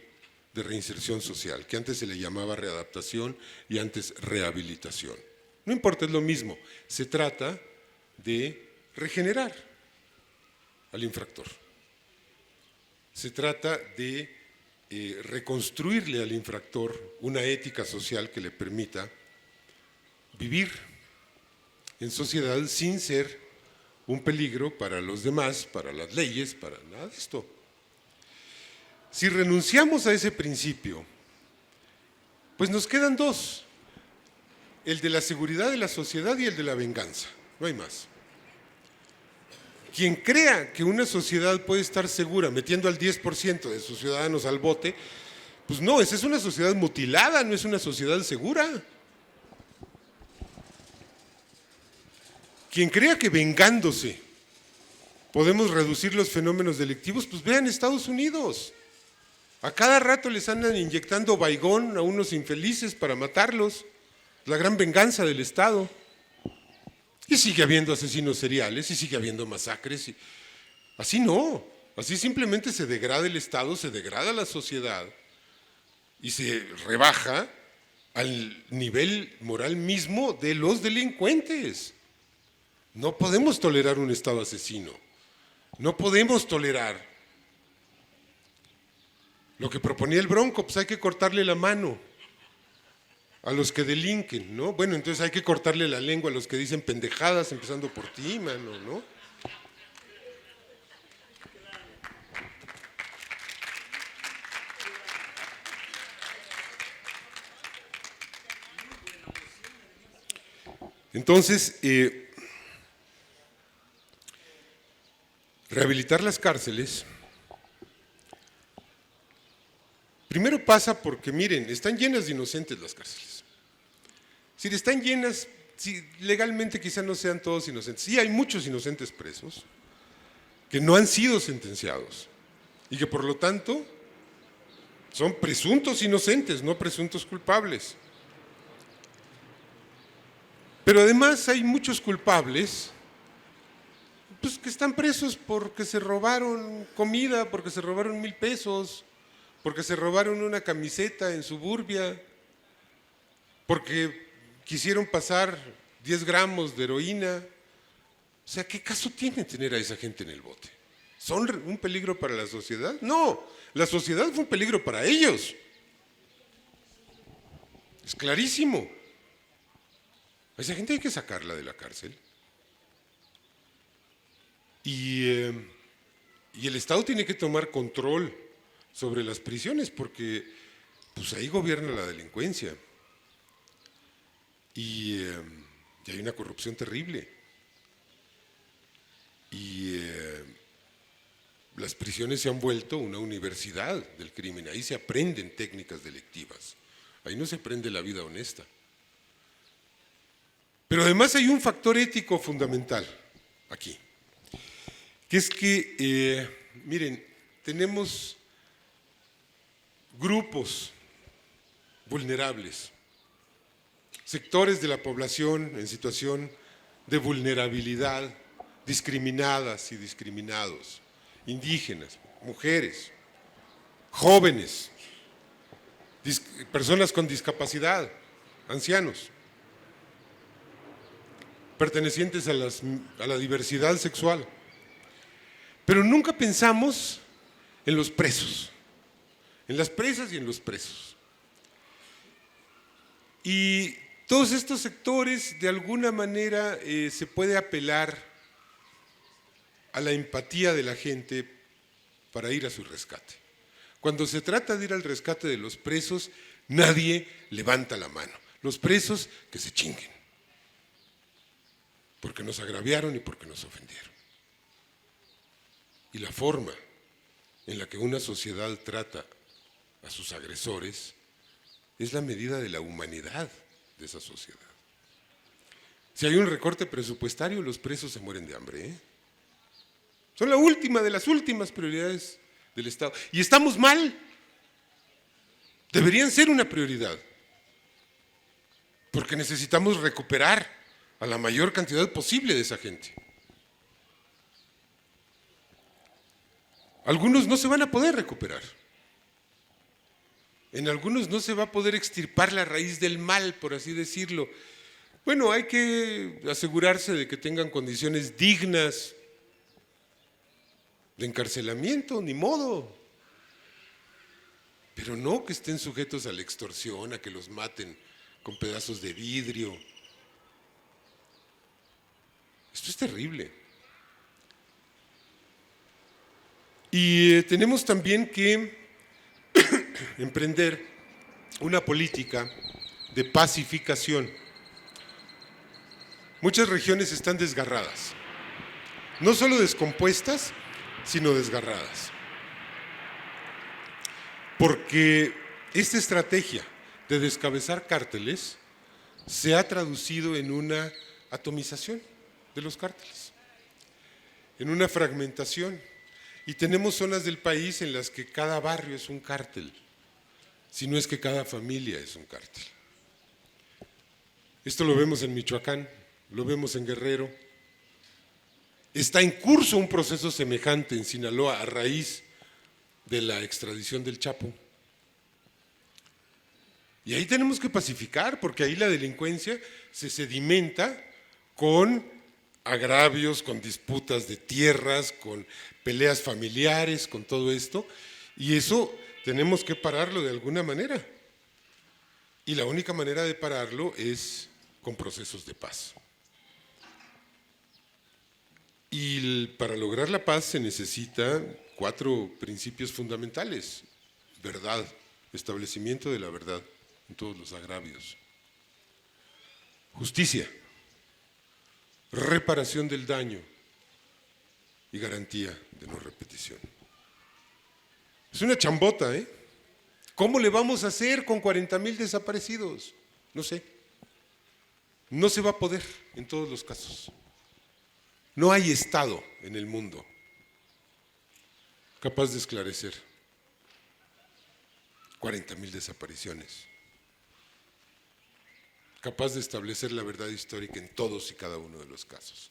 de reinserción social, que antes se le llamaba readaptación y antes rehabilitación. No importa, es lo mismo. Se trata de regenerar al infractor. Se trata de reconstruirle al infractor una ética social que le permita vivir en sociedad sin ser un peligro para los demás, para las leyes, para nada de esto. Si renunciamos a ese principio, pues nos quedan dos, el de la seguridad de la sociedad y el de la venganza, no hay más. Quien crea que una sociedad puede estar segura metiendo al 10% de sus ciudadanos al bote, pues no, esa es una sociedad mutilada, no es una sociedad segura. Quien crea que vengándose podemos reducir los fenómenos delictivos, pues vean Estados Unidos. A cada rato les andan inyectando Baigón a unos infelices para matarlos, la gran venganza del Estado. Y sigue habiendo asesinos seriales, y sigue habiendo masacres. Así no, así simplemente se degrada el Estado, se degrada la sociedad y se rebaja al nivel moral mismo de los delincuentes. No podemos tolerar un Estado asesino, no podemos tolerar. Lo que proponía el Bronco, pues hay que cortarle la mano a los que delinquen, ¿no? Bueno, entonces hay que cortarle la lengua a los que dicen pendejadas, empezando por ti, mano, ¿no? Entonces, rehabilitar las cárceles, primero pasa porque, miren, están llenas de inocentes las cárceles. Si están llenas, legalmente quizá no sean todos inocentes. Sí, hay muchos inocentes presos que no han sido sentenciados y que por lo tanto son presuntos inocentes, no presuntos culpables. Pero además hay muchos culpables pues, que están presos porque se robaron comida, porque se robaron 1,000 pesos, porque se robaron una camiseta en Suburbia, porque quisieron pasar 10 gramos de heroína. O sea, ¿qué caso tiene tener a esa gente en el bote? ¿Son un peligro para la sociedad? No, la sociedad fue un peligro para ellos. Es clarísimo. A esa gente hay que sacarla de la cárcel. Y el Estado tiene que tomar control sobre las prisiones porque pues ahí gobierna la delincuencia. Y hay una corrupción terrible. Y las prisiones se han vuelto una universidad del crimen, ahí se aprenden técnicas delictivas, ahí no se aprende la vida honesta. Pero además hay un factor ético fundamental aquí, que es que, miren, tenemos grupos vulnerables, sectores de la población en situación de vulnerabilidad, discriminadas y discriminados, indígenas, mujeres, jóvenes, personas con discapacidad, ancianos, pertenecientes a la diversidad sexual. Pero nunca pensamos en los presos, en las presas y en los presos. Y todos estos sectores, de alguna manera, se puede apelar a la empatía de la gente para ir a su rescate. Cuando se trata de ir al rescate de los presos, nadie levanta la mano. Los presos que se chinguen, porque nos agraviaron y porque nos ofendieron. Y la forma en la que una sociedad trata a sus agresores es la medida de la humanidad de esa sociedad. Si hay un recorte presupuestario, los presos se mueren de hambre, ¿eh? Son la última de las últimas prioridades del Estado. Y estamos mal. Deberían ser una prioridad. Porque necesitamos recuperar a la mayor cantidad posible de esa gente. Algunos no se van a poder recuperar. En algunos no se va a poder extirpar la raíz del mal, por así decirlo. Bueno, hay que asegurarse de que tengan condiciones dignas de encarcelamiento, ni modo. Pero no que estén sujetos a la extorsión, a que los maten con pedazos de vidrio. Esto es terrible. Y tenemos también que emprender una política de pacificación. Muchas regiones están desgarradas, no solo descompuestas, sino desgarradas. Porque esta estrategia de descabezar cárteles se ha traducido en una atomización de los cárteles, en una fragmentación. Y tenemos zonas del país en las que cada barrio es un cártel, si no es que cada familia es un cártel. Esto lo vemos en Michoacán, lo vemos en Guerrero. Está en curso un proceso semejante en Sinaloa a raíz de la extradición del Chapo. Y ahí tenemos que pacificar, porque ahí la delincuencia se sedimenta con agravios, con disputas de tierras, con peleas familiares, con todo esto, y eso tenemos que pararlo de alguna manera. Y la única manera de pararlo es con procesos de paz. Y para lograr la paz se necesitan 4 principios fundamentales: verdad, establecimiento de la verdad en todos los agravios, justicia, reparación del daño y garantía de no repetición. Es una chambota, ¿eh? ¿Cómo le vamos a hacer con 40,000 desaparecidos? No sé. No se va a poder en todos los casos. No hay Estado en el mundo capaz de esclarecer 40,000 desapariciones, capaz de establecer la verdad histórica en todos y cada uno de los casos.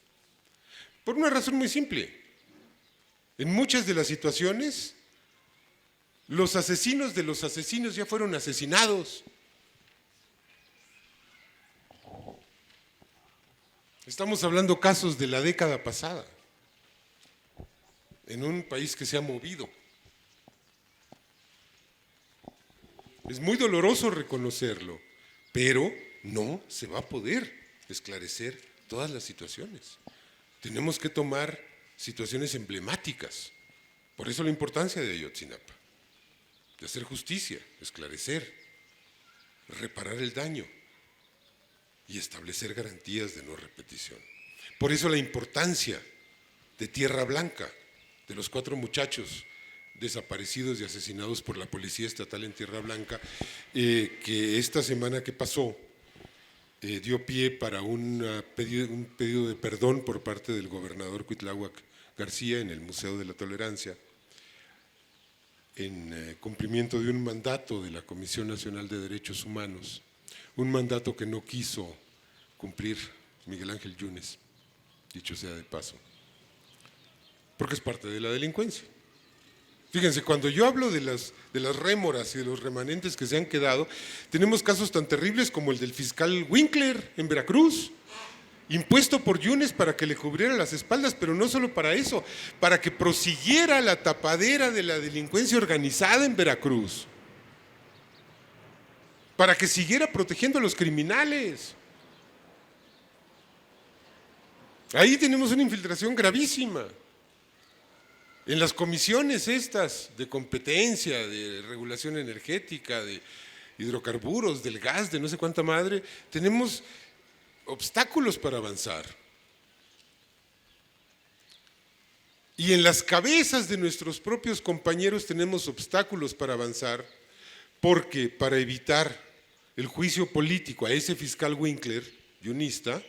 Por una razón muy simple. En muchas de las situaciones, los asesinos de los asesinos ya fueron asesinados. Estamos hablando casos de la década pasada, en un país que se ha movido. Es muy doloroso reconocerlo, pero no se va a poder esclarecer todas las situaciones. Tenemos que tomar situaciones emblemáticas. Por eso la importancia de Ayotzinapa, de hacer justicia, esclarecer, reparar el daño y establecer garantías de no repetición. Por eso la importancia de Tierra Blanca, de los 4 muchachos desaparecidos y asesinados por la Policía Estatal en Tierra Blanca, que esta semana que pasó dio pie para un pedido de perdón por parte del gobernador Cuitláhuac García en el Museo de la Tolerancia, en cumplimiento de un mandato de la Comisión Nacional de Derechos Humanos, un mandato que no quiso cumplir Miguel Ángel Yunes, dicho sea de paso, porque es parte de la delincuencia. Fíjense, cuando yo hablo de las rémoras y de los remanentes que se han quedado, tenemos casos tan terribles como el del fiscal Winkler en Veracruz, impuesto por Yunes para que le cubriera las espaldas, pero no solo para eso, para que prosiguiera la tapadera de la delincuencia organizada en Veracruz, para que siguiera protegiendo a los criminales. Ahí tenemos una infiltración gravísima. En las comisiones estas de competencia, de regulación energética, de hidrocarburos, del gas, de no sé cuánta madre, tenemos obstáculos para avanzar. Y en las cabezas de nuestros propios compañeros tenemos obstáculos para avanzar, porque para evitar el juicio político a ese fiscal Winkler, yunista,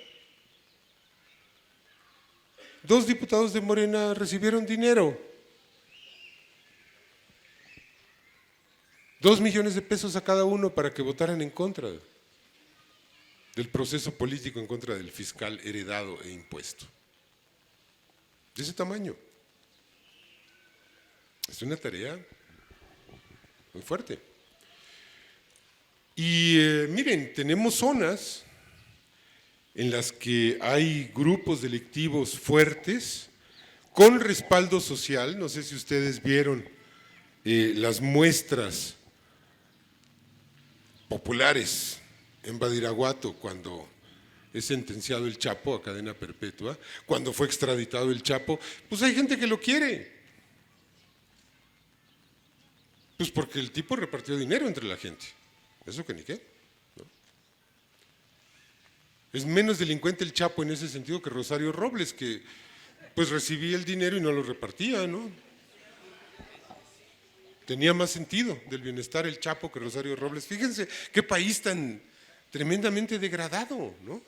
2 diputados de Morena recibieron dinero. 2 millones de pesos a cada uno para que votaran en contra del proceso político en contra del fiscal heredado e impuesto. De ese tamaño. Es una tarea muy fuerte. Y miren, tenemos zonas en las que hay grupos delictivos fuertes con respaldo social. No sé si ustedes vieron las muestras populares en Badiraguato cuando es sentenciado el Chapo a cadena perpetua, cuando fue extraditado el Chapo, pues hay gente que lo quiere. Pues porque el tipo repartió dinero entre la gente. Eso que ni qué, ¿no? Es menos delincuente el Chapo en ese sentido que Rosario Robles, que pues recibía el dinero y no lo repartía, ¿no? Tenía más sentido del bienestar el Chapo que Rosario Robles. Fíjense qué país tan tremendamente degradado, ¿no?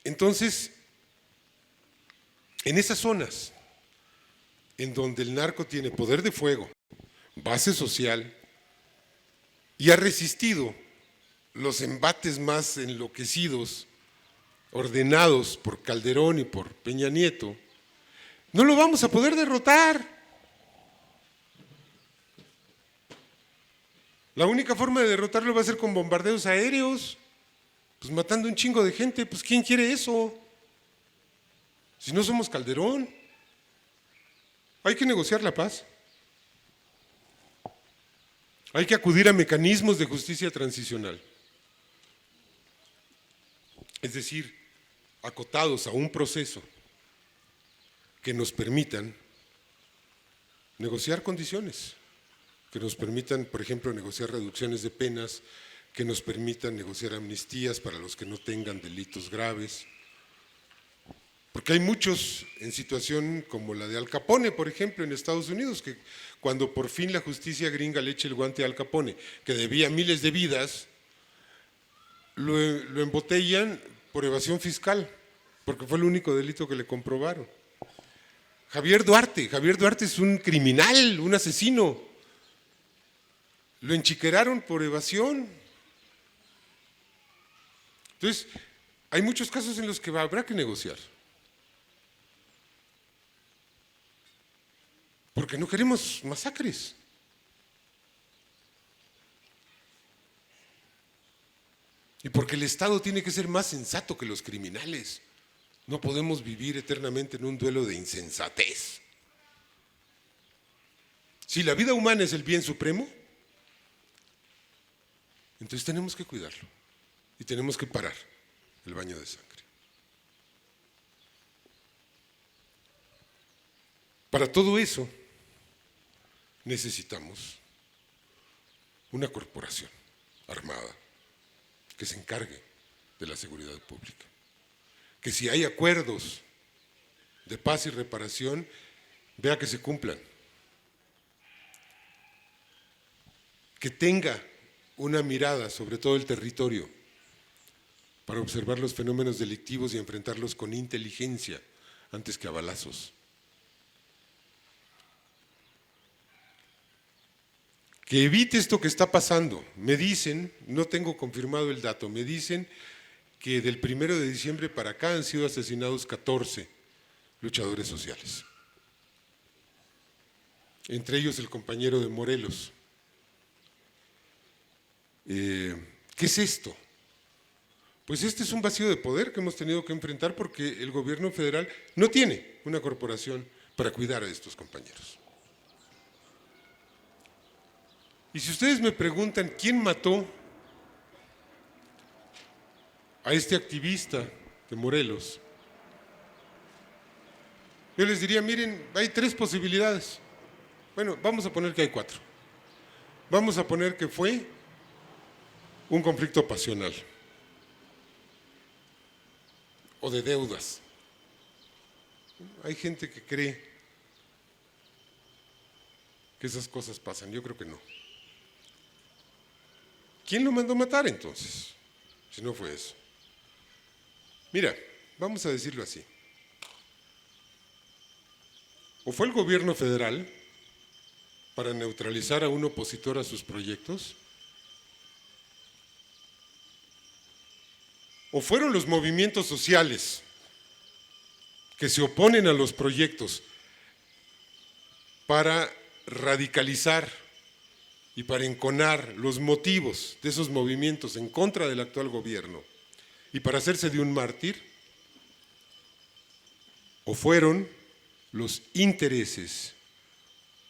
Entonces, en esas zonas en donde el narco tiene poder de fuego, base social, y ha resistido los embates más enloquecidos, ordenados por Calderón y por Peña Nieto, no lo vamos a poder derrotar. La única forma de derrotarlo va a ser con bombardeos aéreos, pues matando un chingo de gente. Pues ¿quién quiere eso? Si no somos Calderón. Hay que negociar la paz. Hay que acudir a mecanismos de justicia transicional. Es decir, acotados a un proceso que nos permitan negociar condiciones, que nos permitan, por ejemplo, negociar reducciones de penas, que nos permitan negociar amnistías para los que no tengan delitos graves. Porque hay muchos en situación como la de Al Capone, por ejemplo, en Estados Unidos, que cuando por fin la justicia gringa le echa el guante a Al Capone, que debía miles de vidas, lo embotellan por evasión fiscal, porque fue el único delito que le comprobaron. Javier Duarte es un criminal, un asesino. Lo enchiqueraron por evasión. Entonces, hay muchos casos en los que habrá que negociar. Porque no queremos masacres. Y porque el Estado tiene que ser más sensato que los criminales. No podemos vivir eternamente en un duelo de insensatez. Si la vida humana es el bien supremo, entonces tenemos que cuidarlo y tenemos que parar el baño de sangre. Para todo eso necesitamos una corporación armada que se encargue de la seguridad pública. Que si hay acuerdos de paz y reparación, vea que se cumplan. Que tenga una mirada sobre todo el territorio para observar los fenómenos delictivos y enfrentarlos con inteligencia antes que a balazos. Que evite esto que está pasando. Me dicen, no tengo confirmado el dato, me dicen que del 1 de diciembre para acá han sido asesinados 14 luchadores sociales. Entre ellos el compañero de Morelos. ¿Qué es esto? Pues este es un vacío de poder que hemos tenido que enfrentar porque el gobierno federal no tiene una corporación para cuidar a estos compañeros. Y si ustedes me preguntan quién mató a este activista de Morelos, yo les diría, miren, hay 3 posibilidades. Bueno, vamos a poner que hay 4. Vamos a poner que fue un conflicto pasional o de deudas. Hay gente que cree que esas cosas pasan, yo creo que no. ¿Quién lo mandó matar entonces? Si no fue eso. Mira, vamos a decirlo así. O fue el gobierno federal para neutralizar a un opositor a sus proyectos, o fueron los movimientos sociales que se oponen a los proyectos para radicalizar y para enconar los motivos de esos movimientos en contra del actual gobierno y para hacerse de un mártir, o fueron los intereses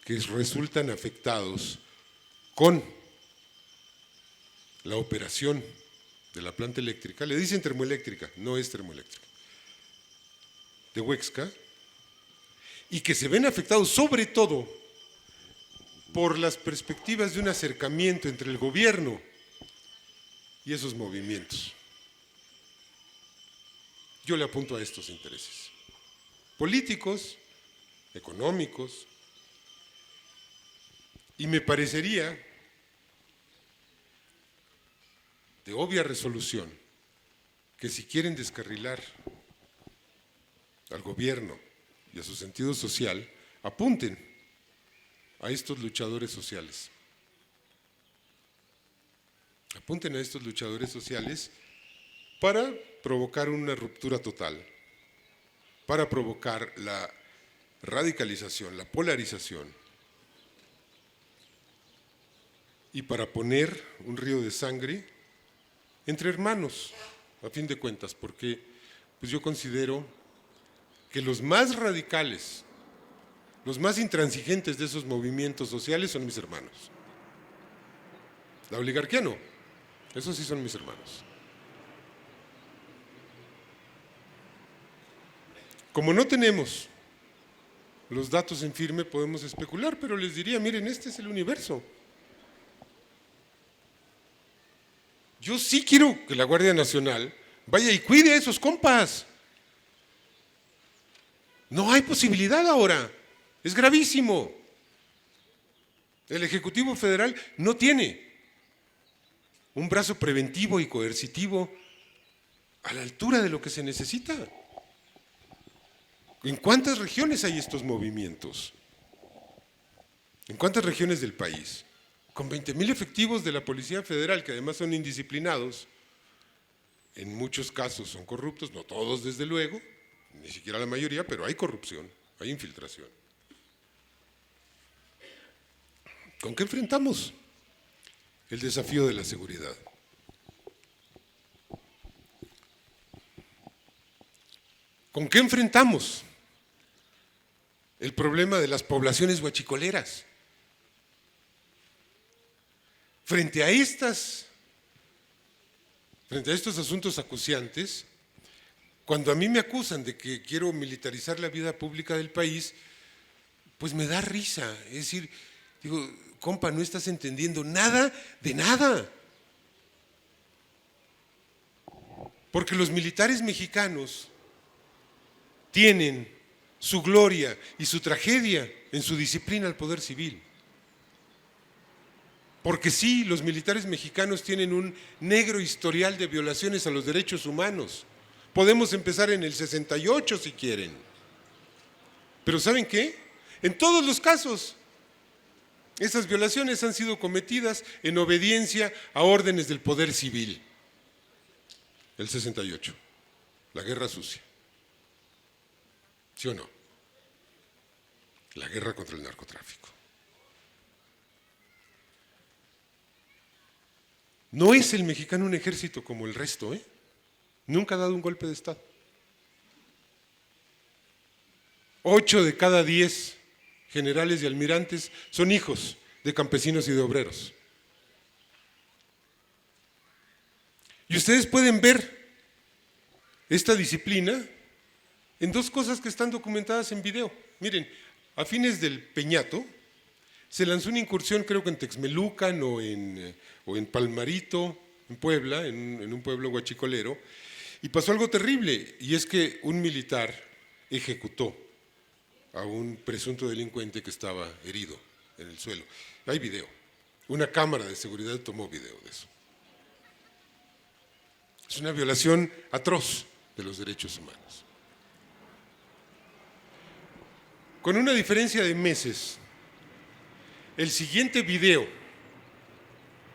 que resultan afectados con la operación de la planta eléctrica, le dicen termoeléctrica, no es termoeléctrica, de Huexca, y que se ven afectados sobre todo por las perspectivas de un acercamiento entre el gobierno y esos movimientos. Yo le apunto a estos intereses políticos, económicos, y me parecería de obvia resolución que si quieren descarrilar al gobierno y a su sentido social, apunten a estos luchadores sociales. Apunten a estos luchadores sociales para provocar una ruptura total, para provocar la radicalización, la polarización y para poner un río de sangre entre hermanos, a fin de cuentas, porque pues yo considero que los más radicales, los más intransigentes de esos movimientos sociales son mis hermanos. La oligarquía no, esos sí son mis hermanos. Como no tenemos los datos en firme, podemos especular, pero les diría, miren, este es el universo. Yo sí quiero que la Guardia Nacional vaya y cuide a esos compas. No hay posibilidad ahora, es gravísimo. El Ejecutivo Federal no tiene un brazo preventivo y coercitivo a la altura de lo que se necesita. ¿En cuántas regiones hay estos movimientos? ¿En cuántas regiones del país? Con 20,000 efectivos de la Policía Federal, que además son indisciplinados, en muchos casos son corruptos, no todos desde luego, ni siquiera la mayoría, pero hay corrupción, hay infiltración. ¿Con qué enfrentamos el desafío de la seguridad? ¿Con qué enfrentamos el problema de las poblaciones huachicoleras? Frente a estos asuntos acuciantes, cuando a mí me acusan de que quiero militarizar la vida pública del país, pues me da risa. Es decir, digo, compa, no estás entendiendo nada de nada. Porque los militares mexicanos tienen su gloria y su tragedia en su disciplina al poder civil. Porque sí, los militares mexicanos tienen un negro historial de violaciones a los derechos humanos. Podemos empezar en el 68 si quieren. Pero ¿saben qué? En todos los casos, esas violaciones han sido cometidas en obediencia a órdenes del poder civil. El 68, la guerra sucia. ¿Sí o no? La guerra contra el narcotráfico. No es el mexicano un ejército como el resto, ¿eh? Nunca ha dado un golpe de Estado. 8 de cada 10 generales y almirantes son hijos de campesinos y de obreros. Y ustedes pueden ver esta disciplina en dos cosas que están documentadas en video. Miren, a fines del Peñato se lanzó una incursión, creo que en Texmelucan o en Palmarito, en Puebla, en un pueblo huachicolero, y pasó algo terrible, y es que un militar ejecutó a un presunto delincuente que estaba herido en el suelo. Hay video. Una cámara de seguridad tomó video de eso. Es una violación atroz de los derechos humanos. Con una diferencia de meses, el siguiente video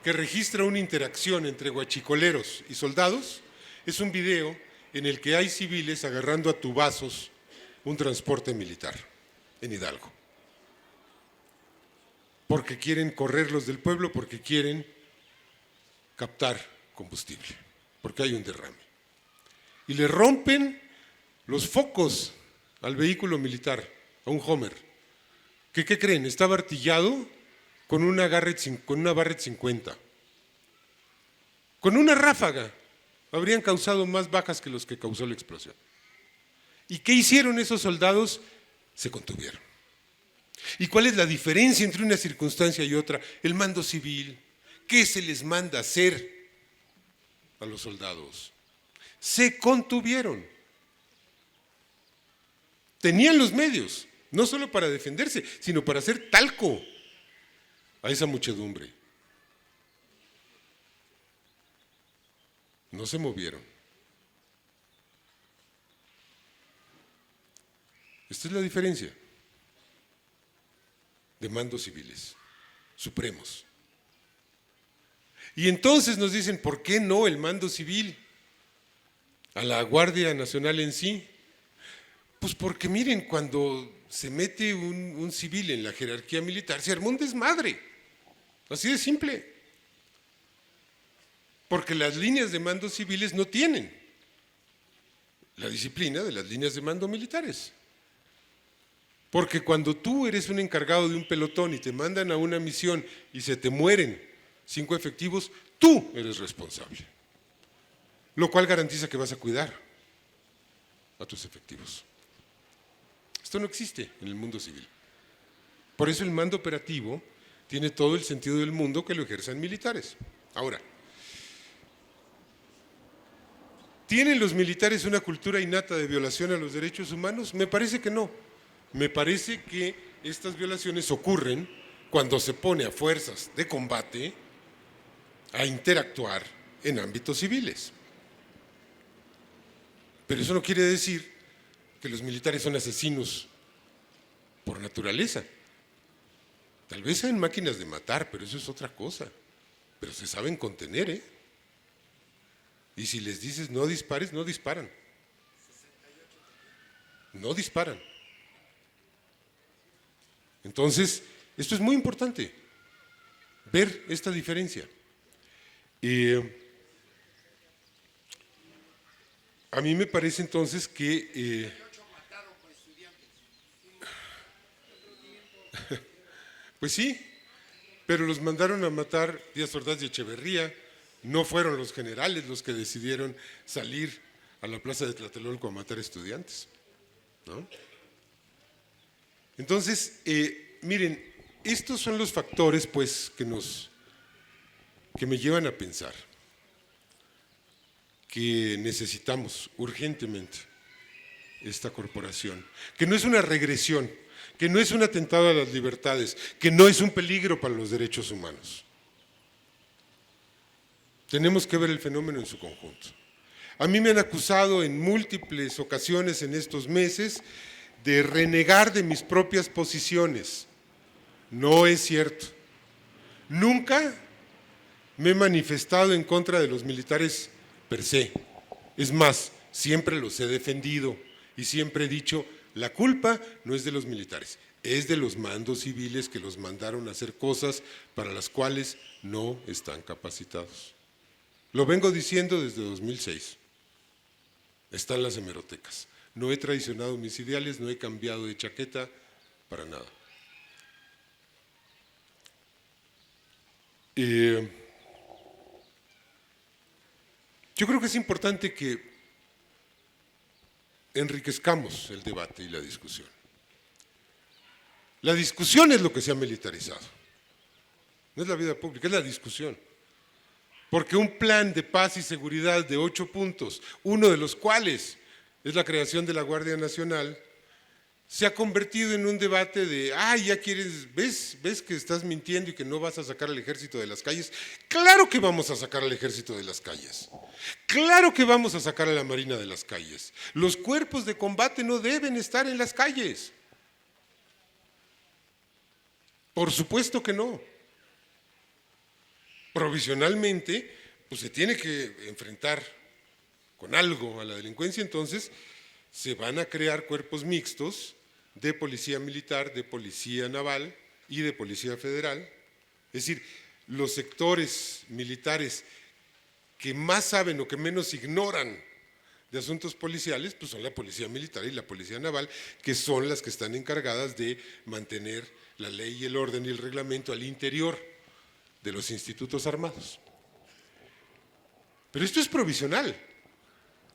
que registra una interacción entre huachicoleros y soldados es un video en el que hay civiles agarrando a tubazos un transporte militar en Hidalgo. Porque quieren correrlos del pueblo, porque quieren captar combustible, porque hay un derrame. Y le rompen los focos al vehículo militar, a un Homer. ¿Qué creen? Estaba artillado con una Barrett 50. Con una ráfaga habrían causado más bajas que los que causó la explosión. ¿Y qué hicieron esos soldados? Se contuvieron. ¿Y cuál es la diferencia entre una circunstancia y otra? El mando civil. ¿Qué se les manda hacer a los soldados? Se contuvieron. Tenían los medios, no solo para defenderse, sino para hacer talco a esa muchedumbre. No se movieron. Esta es la diferencia de mandos civiles, supremos. Y entonces nos dicen, ¿por qué no el mando civil? A la Guardia Nacional en sí. Pues porque miren, cuando se mete un civil en la jerarquía militar, se armó un desmadre. Así de simple. Porque las líneas de mando civiles no tienen la disciplina de las líneas de mando militares. Porque cuando tú eres un encargado de un pelotón y te mandan a una misión y se te mueren 5 efectivos, tú eres responsable. Lo cual garantiza que vas a cuidar a tus efectivos. Esto no existe en el mundo civil. Por eso el mando operativo tiene todo el sentido del mundo que lo ejerzan militares. Ahora, ¿tienen los militares una cultura innata de violación a los derechos humanos? Me parece que no. Me parece que estas violaciones ocurren cuando se pone a fuerzas de combate a interactuar en ámbitos civiles. Pero eso no quiere decir que los militares son asesinos por naturaleza. Tal vez sean máquinas de matar, pero eso es otra cosa. Pero se saben contener, ¿eh? Y si les dices no dispares, no disparan. No disparan. Entonces, esto es muy importante, ver esta diferencia. A mí me parece entonces que pues sí, pero los mandaron a matar Díaz Ordaz y Echeverría. No fueron los generales los que decidieron salir a la plaza de Tlatelolco a matar estudiantes, ¿no? Entonces, miren, estos son los factores pues que me llevan a pensar que necesitamos urgentemente esta corporación, que no es una regresión, que no es un atentado a las libertades, que no es un peligro para los derechos humanos. Tenemos que ver el fenómeno en su conjunto. A mí me han acusado en múltiples ocasiones en estos meses de renegar de mis propias posiciones. No es cierto. Nunca me he manifestado en contra de los militares per se. Es más, siempre los he defendido y siempre he dicho, la culpa no es de los militares, es de los mandos civiles que los mandaron a hacer cosas para las cuales no están capacitados. Lo vengo diciendo desde 2006. Están las hemerotecas. No he traicionado mis ideales, no he cambiado de chaqueta para nada. Yo creo que es importante que enriquezcamos el debate y la discusión. La discusión es lo que se ha militarizado. No es la vida pública, es la discusión. Porque un plan de paz y seguridad de 8 puntos, uno de los cuales es la creación de la Guardia Nacional, se ha convertido en un debate de, ya quieres, ¿ves que estás mintiendo y que no vas a sacar al ejército de las calles? Claro que vamos a sacar al ejército de las calles. Claro que vamos a sacar a la Marina de las calles. Los cuerpos de combate no deben estar en las calles. Por supuesto que no. Provisionalmente, pues se tiene que enfrentar con algo a la delincuencia, entonces se van a crear cuerpos mixtos de policía militar, de policía naval y de policía federal. Es decir, los sectores militares que más saben o que menos ignoran de asuntos policiales, pues son la policía militar y la policía naval, que son las que están encargadas de mantener la ley y el orden y el reglamento al interior de los institutos armados. Pero esto es provisional.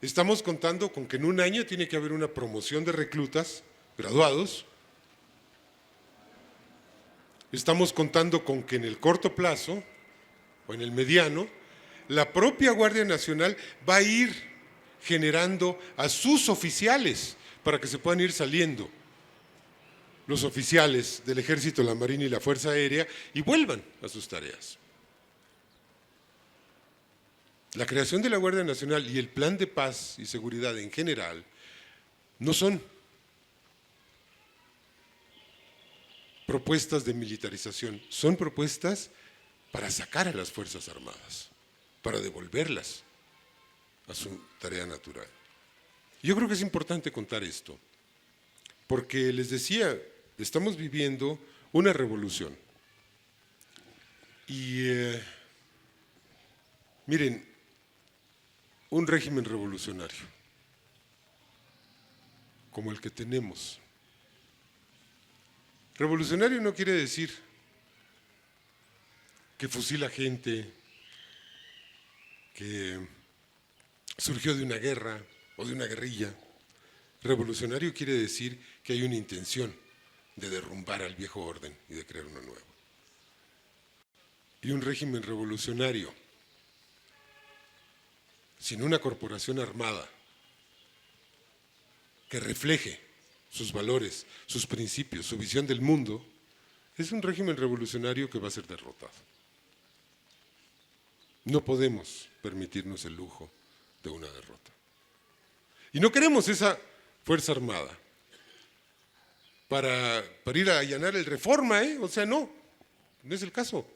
Estamos contando con que en un año tiene que haber una promoción de reclutas graduados. Estamos contando con que en el corto plazo o en el mediano, la propia Guardia Nacional va a ir generando a sus oficiales para que se puedan ir saliendo los oficiales del Ejército, la Marina y la Fuerza Aérea y vuelvan a sus tareas. La creación de la Guardia Nacional y el plan de paz y seguridad en general no son propuestas de militarización, son propuestas para sacar a las Fuerzas Armadas, para devolverlas a su tarea natural. Yo creo que es importante contar esto, porque les decía, estamos viviendo una revolución. Y miren, un régimen revolucionario, como el que tenemos. Revolucionario no quiere decir que fusila gente, que surgió de una guerra o de una guerrilla. Revolucionario quiere decir que hay una intención de derrumbar al viejo orden y de crear uno nuevo. Y un régimen revolucionario sin una corporación armada que refleje sus valores, sus principios, su visión del mundo, es un régimen revolucionario que va a ser derrotado. No podemos permitirnos el lujo de una derrota. Y no queremos esa Fuerza Armada para ir a allanar el Reforma, o sea, no es el caso.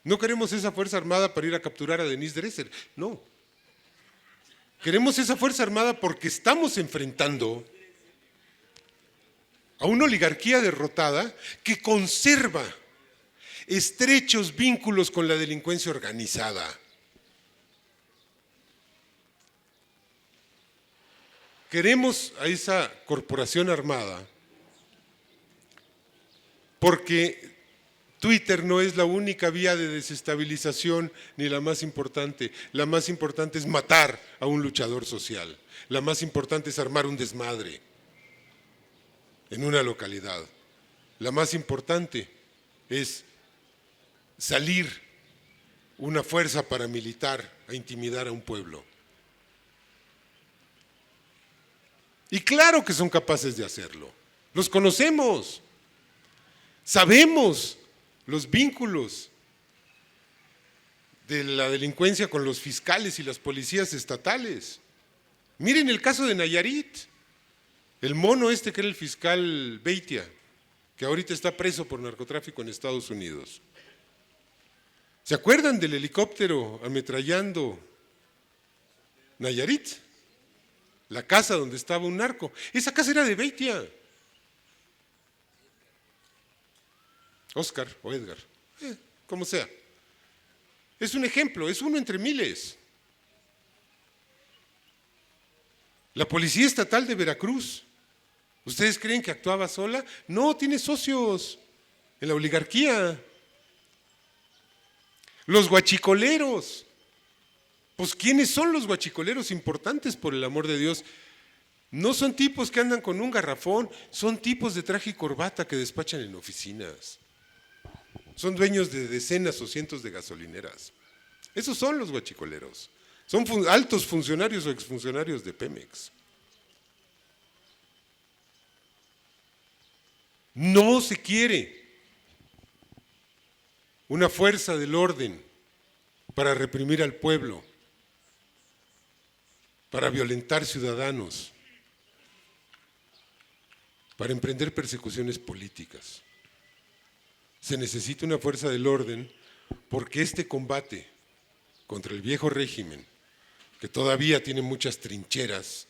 No queremos esa Fuerza Armada para ir a capturar a Denise Dresser, no. Queremos esa Fuerza Armada porque estamos enfrentando a una oligarquía derrotada que conserva estrechos vínculos con la delincuencia organizada. Queremos a esa corporación armada porque Twitter no es la única vía de desestabilización ni la más importante. La más importante es matar a un luchador social. La más importante es armar un desmadre en una localidad. La más importante es salir una fuerza paramilitar a intimidar a un pueblo. Y claro que son capaces de hacerlo. Los conocemos. Sabemos los vínculos de la delincuencia con los fiscales y las policías estatales. Miren el caso de Nayarit, el mono este que era el fiscal Beitia, que ahorita está preso por narcotráfico en Estados Unidos. ¿Se acuerdan del helicóptero ametrallando Nayarit? La casa donde estaba un narco. Esa casa era de Beitia. Oscar o Edgar, como sea. Es un ejemplo, es uno entre miles. La Policía Estatal de Veracruz, ¿ustedes creen que actuaba sola? No, tiene socios en la oligarquía. Los guachicoleros. Pues ¿quiénes son los guachicoleros importantes, por el amor de Dios? No son tipos que andan con un garrafón, son tipos de traje y corbata que despachan en oficinas. Son dueños de decenas o cientos de gasolineras. Esos son los guachicoleros. Son altos funcionarios o exfuncionarios de Pemex. No se quiere una fuerza del orden para reprimir al pueblo, para violentar ciudadanos, para emprender persecuciones políticas. Se necesita una fuerza del orden porque este combate contra el viejo régimen, que todavía tiene muchas trincheras,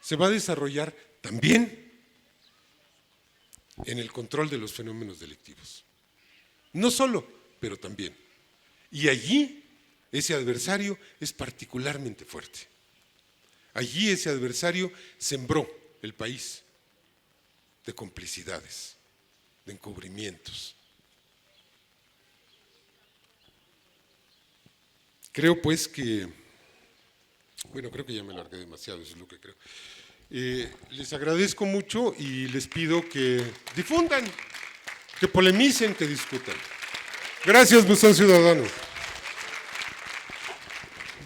se va a desarrollar también en el control de los fenómenos delictivos. No solo, pero también. Y allí ese adversario es particularmente fuerte. Allí ese adversario sembró el país de complicidades, de encubrimientos. Creo pues que, bueno, creo que ya me alargué demasiado, eso es lo que creo. Les agradezco mucho y les pido que difundan, que polemicen, que discutan. Gracias, Buzón Ciudadano.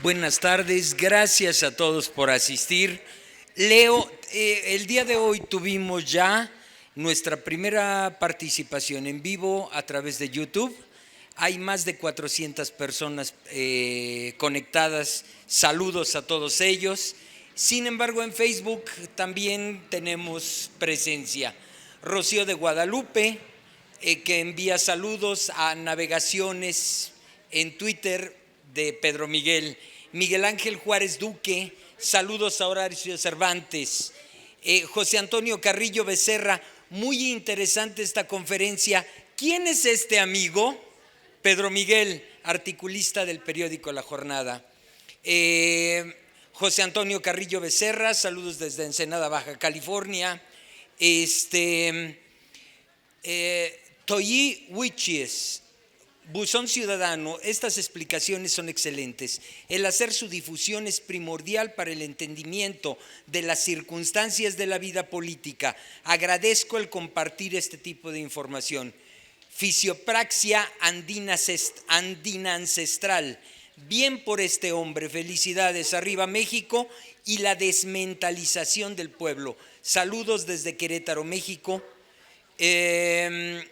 Buenas tardes, gracias a todos por asistir. Leo, el día de hoy tuvimos ya nuestra primera participación en vivo a través de YouTube. Hay más de 400 personas conectadas. Saludos a todos ellos. Sin embargo, en Facebook también tenemos presencia. Rocío de Guadalupe, que envía saludos a Navegaciones en Twitter de Pedro Miguel. Miguel Ángel Juárez Duque, saludos a Horacio Cervantes. José Antonio Carrillo Becerra, muy interesante esta conferencia. ¿Quién es este amigo? Pedro Miguel, articulista del periódico La Jornada. José Antonio Carrillo Becerra, saludos desde Ensenada, Baja California. Toyi Wichies, Buzón Ciudadano, estas explicaciones son excelentes. El hacer su difusión es primordial para el entendimiento de las circunstancias de la vida política. Agradezco el compartir este tipo de información. Fisiopraxia andina ancestral. Bien por este hombre, felicidades, arriba México y la desmentalización del pueblo. Saludos desde Querétaro, México. El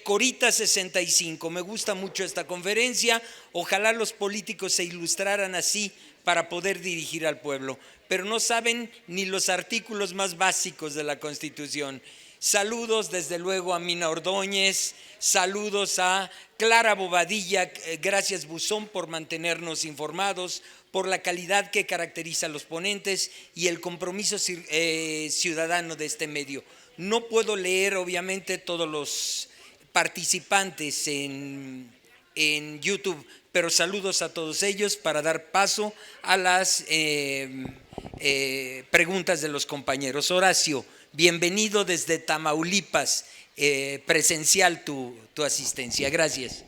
Corita 65, me gusta mucho esta conferencia, ojalá los políticos se ilustraran así para poder dirigir al pueblo, pero no saben ni los artículos más básicos de la Constitución. Saludos desde luego a Mina Ordóñez, saludos a Clara Bobadilla, gracias Buzón por mantenernos informados, por la calidad que caracteriza a los ponentes y el compromiso ciudadano de este medio. No puedo leer obviamente todos los participantes en YouTube, pero saludos a todos ellos para dar paso a las preguntas de los compañeros. Horacio, bienvenido desde Tamaulipas, presencial tu asistencia. Gracias.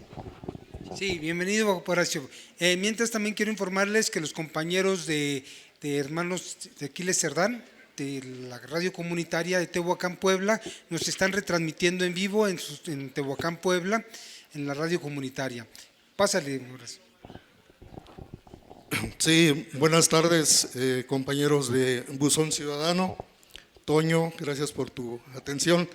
Sí, bienvenido, Horacio. Mientras también quiero informarles que los compañeros de hermanos de Aquiles Cerdán, de la radio comunitaria de Tehuacán, Puebla, nos están retransmitiendo en vivo en Tehuacán, Puebla, en la radio comunitaria. Pásale, Horacio. Sí, buenas tardes, compañeros de Buzón Ciudadano. Toño, gracias por tu atención.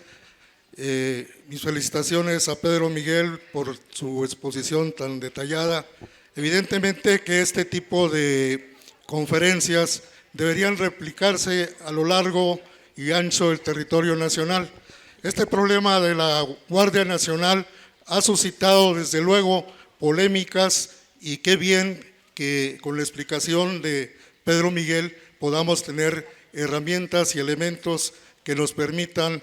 Mis felicitaciones a Pedro Miguel por su exposición tan detallada. Evidentemente que este tipo de conferencias deberían replicarse a lo largo y ancho del territorio nacional. Este problema de la Guardia Nacional ha suscitado desde luego polémicas, y qué bien que con la explicación de Pedro Miguel podamos tener herramientas y elementos que nos permitan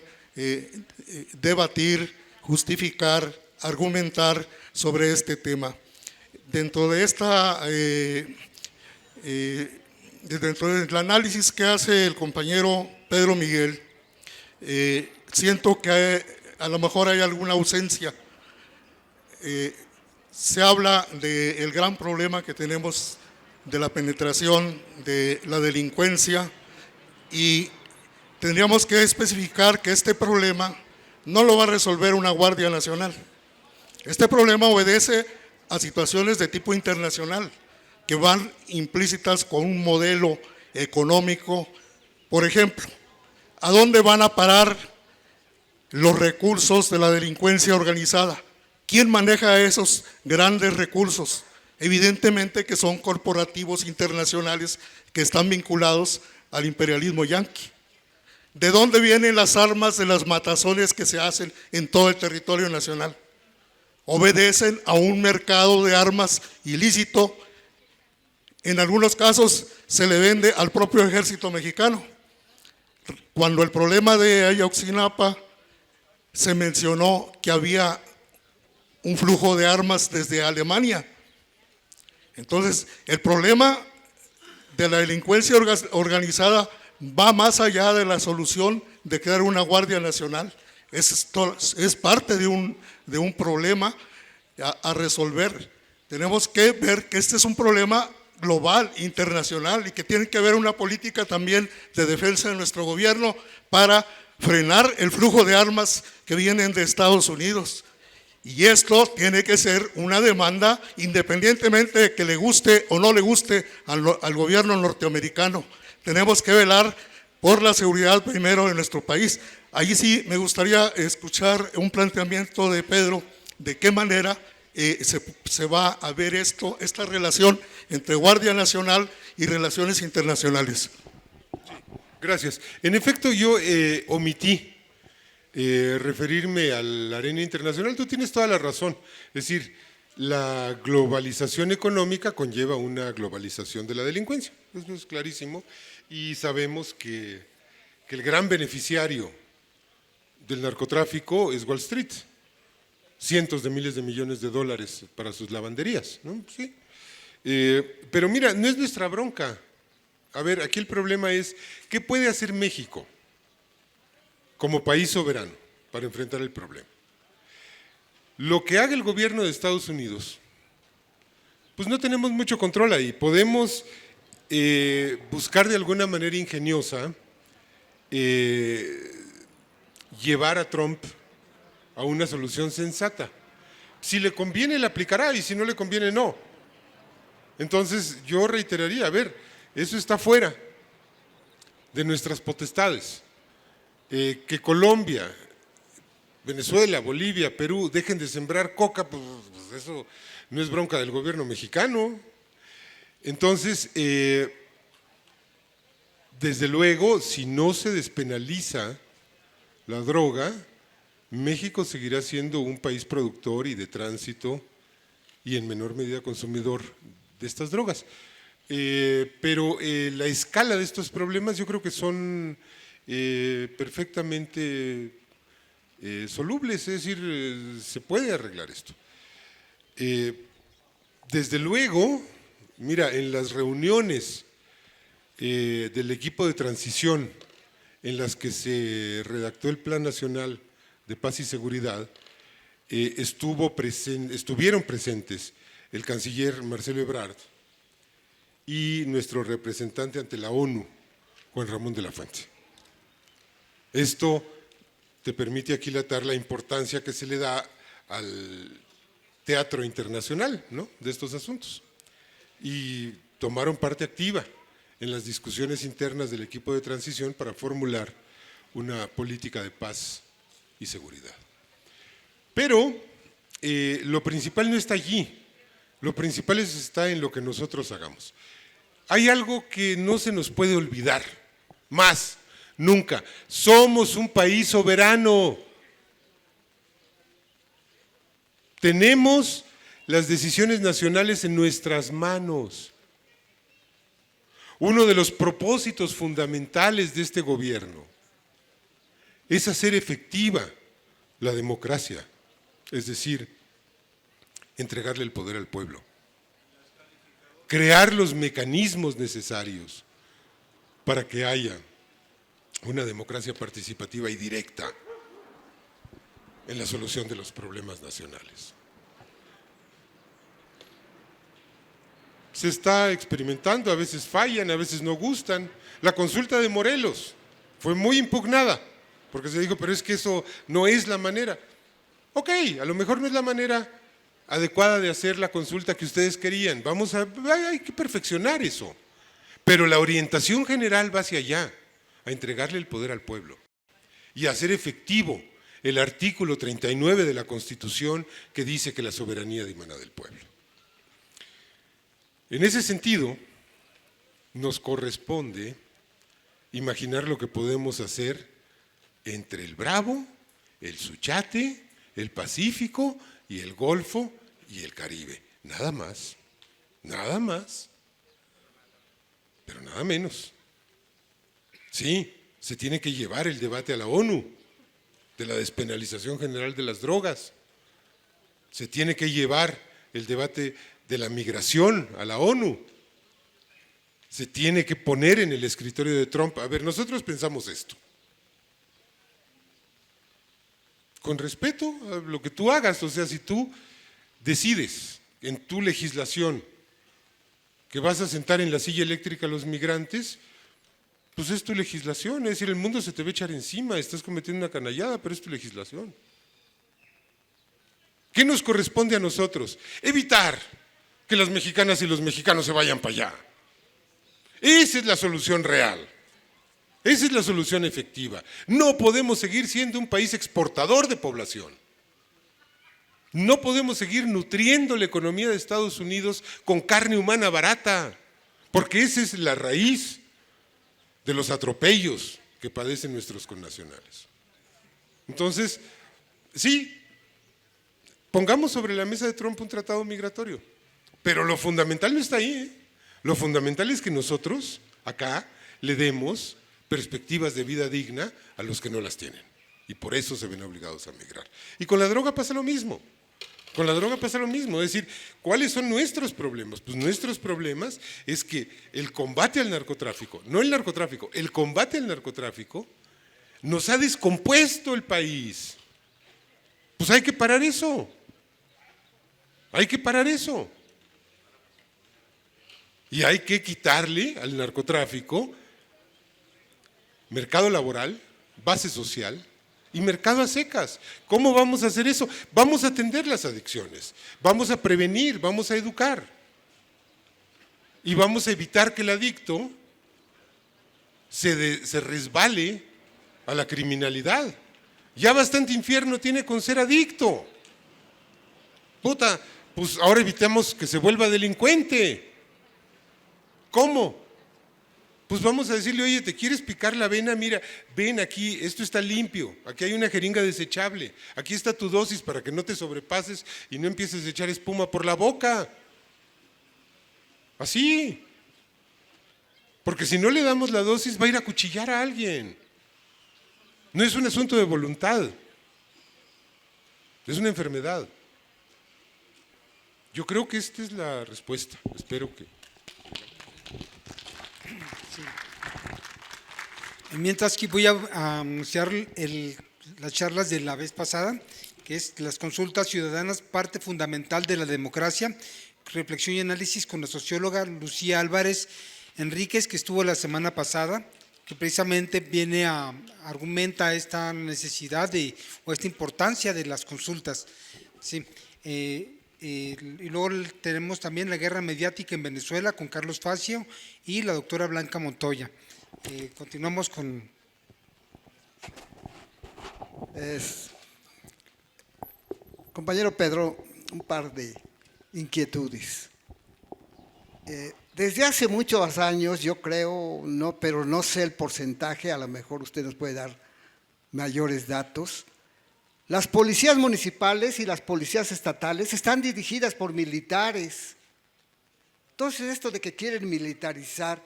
debatir, justificar, argumentar sobre este tema. Dentro de dentro del análisis que hace el compañero Pedro Miguel, siento que a lo mejor hay alguna ausencia. Se habla del gran problema que tenemos de la penetración de la delincuencia, y tendríamos que especificar que este problema no lo va a resolver una Guardia Nacional. Este problema obedece a situaciones de tipo internacional que van implícitas con un modelo económico. Por ejemplo, ¿a dónde van a parar los recursos de la delincuencia organizada? ¿Quién maneja esos grandes recursos? Evidentemente que son corporativos internacionales que están vinculados al imperialismo yanqui. ¿De dónde vienen las armas de las matazones que se hacen en todo el territorio nacional? Obedecen a un mercado de armas ilícito. En algunos casos se le vende al propio ejército mexicano. Cuando el problema de Ayotzinapa se mencionó que había un flujo de armas desde Alemania. Entonces, el problema de la delincuencia organizada va más allá de la solución de crear una Guardia Nacional. Es parte de un problema a resolver. Tenemos que ver que este es un problema global, internacional, y que tiene que haber una política también de defensa de nuestro gobierno para frenar el flujo de armas que vienen de Estados Unidos. Y esto tiene que ser una demanda independientemente de que le guste o no le guste al gobierno norteamericano. Tenemos que velar por la seguridad primero de nuestro país. Ahí sí me gustaría escuchar un planteamiento de Pedro, de qué manera se va a ver esta relación entre Guardia Nacional y relaciones internacionales. Gracias. En efecto, yo omití referirme a la arena internacional. Tú tienes toda la razón. Es decir, la globalización económica conlleva una globalización de la delincuencia. Eso es clarísimo. Y sabemos que el gran beneficiario del narcotráfico es Wall Street. Cientos de miles de millones de dólares para sus lavanderías, ¿no? Sí. Pero mira, no es nuestra bronca. A ver, aquí el problema es, ¿qué puede hacer México como país soberano para enfrentar el problema? Lo que haga el gobierno de Estados Unidos, pues no tenemos mucho control ahí. Podemos buscar de alguna manera ingeniosa llevar a Trump a una solución sensata. Si le conviene, le aplicará, y si no le conviene, no. Entonces, yo reiteraría, a ver, eso está fuera de nuestras potestades. Que Colombia, Venezuela, Bolivia, Perú dejen de sembrar coca, pues eso no es bronca del gobierno mexicano. Entonces, desde luego, si no se despenaliza la droga, México seguirá siendo un país productor y de tránsito y en menor medida consumidor de estas drogas. Pero la escala de estos problemas yo creo que son perfectamente solubles, es decir, se puede arreglar esto. Desde luego, mira, en las reuniones del equipo de transición en las que se redactó el Plan Nacional de Paz y Seguridad, estuvieron presentes el canciller Marcelo Ebrard y nuestro representante ante la ONU, Juan Ramón de la Fuente. Esto te permite aquilatar la importancia que se le da al teatro internacional, ¿no?, de estos asuntos. Y tomaron parte activa en las discusiones internas del equipo de transición para formular una política de paz y seguridad. Pero lo principal no está allí, lo principal está en lo que nosotros hagamos. Hay algo que no se nos puede olvidar, más, nunca. Somos un país soberano. Tenemos las decisiones nacionales en nuestras manos. Uno de los propósitos fundamentales de este gobierno es hacer efectiva la democracia, es decir, entregarle el poder al pueblo, crear los mecanismos necesarios para que haya una democracia participativa y directa en la solución de los problemas nacionales. Se está experimentando, a veces fallan, a veces no gustan. La consulta de Morelos fue muy impugnada, porque se dijo, pero es que eso no es la manera. Ok, a lo mejor no es la manera adecuada de hacer la consulta que ustedes querían. Hay que perfeccionar eso. Pero la orientación general va hacia allá, a entregarle el poder al pueblo y a hacer efectivo el artículo 39 de la Constitución que dice que la soberanía dimana del pueblo. En ese sentido, nos corresponde imaginar lo que podemos hacer entre el Bravo, el Suchiate, el Pacífico y el Golfo y el Caribe. Nada más, pero nada menos. Sí, se tiene que llevar el debate a la ONU de la despenalización general de las drogas. Se tiene que llevar el debate de la migración a la ONU. Se tiene que poner en el escritorio de Trump. A ver, nosotros pensamos esto. Con respeto a lo que tú hagas, o sea, si tú decides en tu legislación que vas a sentar en la silla eléctrica a los migrantes, pues es tu legislación, es decir, el mundo se te va a echar encima, estás cometiendo una canallada, pero es tu legislación. ¿Qué nos corresponde a nosotros? Evitar que las mexicanas y los mexicanos se vayan para allá. Esa es la solución real. Esa es la solución efectiva. No podemos seguir siendo un país exportador de población. No podemos seguir nutriendo la economía de Estados Unidos con carne humana barata, porque esa es la raíz de los atropellos que padecen nuestros connacionales. Entonces, sí, pongamos sobre la mesa de Trump un tratado migratorio, pero lo fundamental no está ahí, ¿eh? Lo fundamental es que nosotros, acá, le demos perspectivas de vida digna a los que no las tienen, y por eso se ven obligados a migrar. Y con la droga pasa lo mismo. Con la droga pasa lo mismo, es decir, ¿cuáles son nuestros problemas? Pues nuestros problemas es que el combate al narcotráfico, no el narcotráfico, el combate al narcotráfico nos ha descompuesto el país. Pues hay que parar eso. Hay que parar eso. Y hay que quitarle al narcotráfico mercado laboral, base social y mercado a secas. ¿Cómo vamos a hacer eso? Vamos a atender las adicciones, vamos a prevenir, vamos a educar y vamos a evitar que el adicto se resbale a la criminalidad. Ya bastante infierno tiene con ser adicto. Puta, pues ahora evitemos que se vuelva delincuente. ¿Cómo? Pues vamos a decirle, oye, ¿te quieres picar la vena? Mira, ven aquí, esto está limpio, aquí hay una jeringa desechable, aquí está tu dosis para que no te sobrepases y no empieces a echar espuma por la boca. Así. Porque si no le damos la dosis, va a ir a acuchillar a alguien. No es un asunto de voluntad, es una enfermedad. Yo creo que esta es la respuesta, espero que… Mientras que voy a anunciar las charlas de la vez pasada, que es las consultas ciudadanas, parte fundamental de la democracia, reflexión y análisis con la socióloga Lucía Álvarez Enríquez, que estuvo la semana pasada, que precisamente argumenta esta necesidad o esta importancia de las consultas. Sí, y luego tenemos también la guerra mediática en Venezuela con Carlos Facio y la doctora Blanca Montoya. Continuamos con... Compañero Pedro, un par de inquietudes. Desde hace muchos años, yo creo, no, pero no sé el porcentaje, a lo mejor usted nos puede dar mayores datos. Las policías municipales y las policías estatales están dirigidas por militares. Entonces, esto de que quieren militarizar,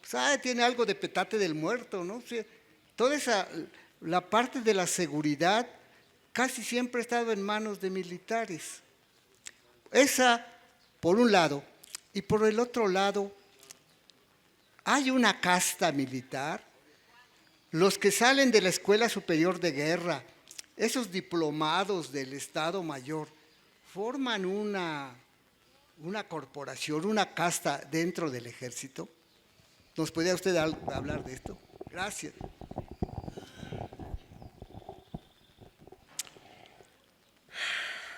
pues, tiene algo de petate del muerto, ¿no? O sea, toda la parte de la seguridad casi siempre ha estado en manos de militares. Esa, por un lado. Y por el otro lado, hay una casta militar. Los que salen de la Escuela Superior de Guerra, esos diplomados del Estado Mayor, forman una corporación, una casta dentro del Ejército. ¿Nos podría usted hablar de esto? Gracias.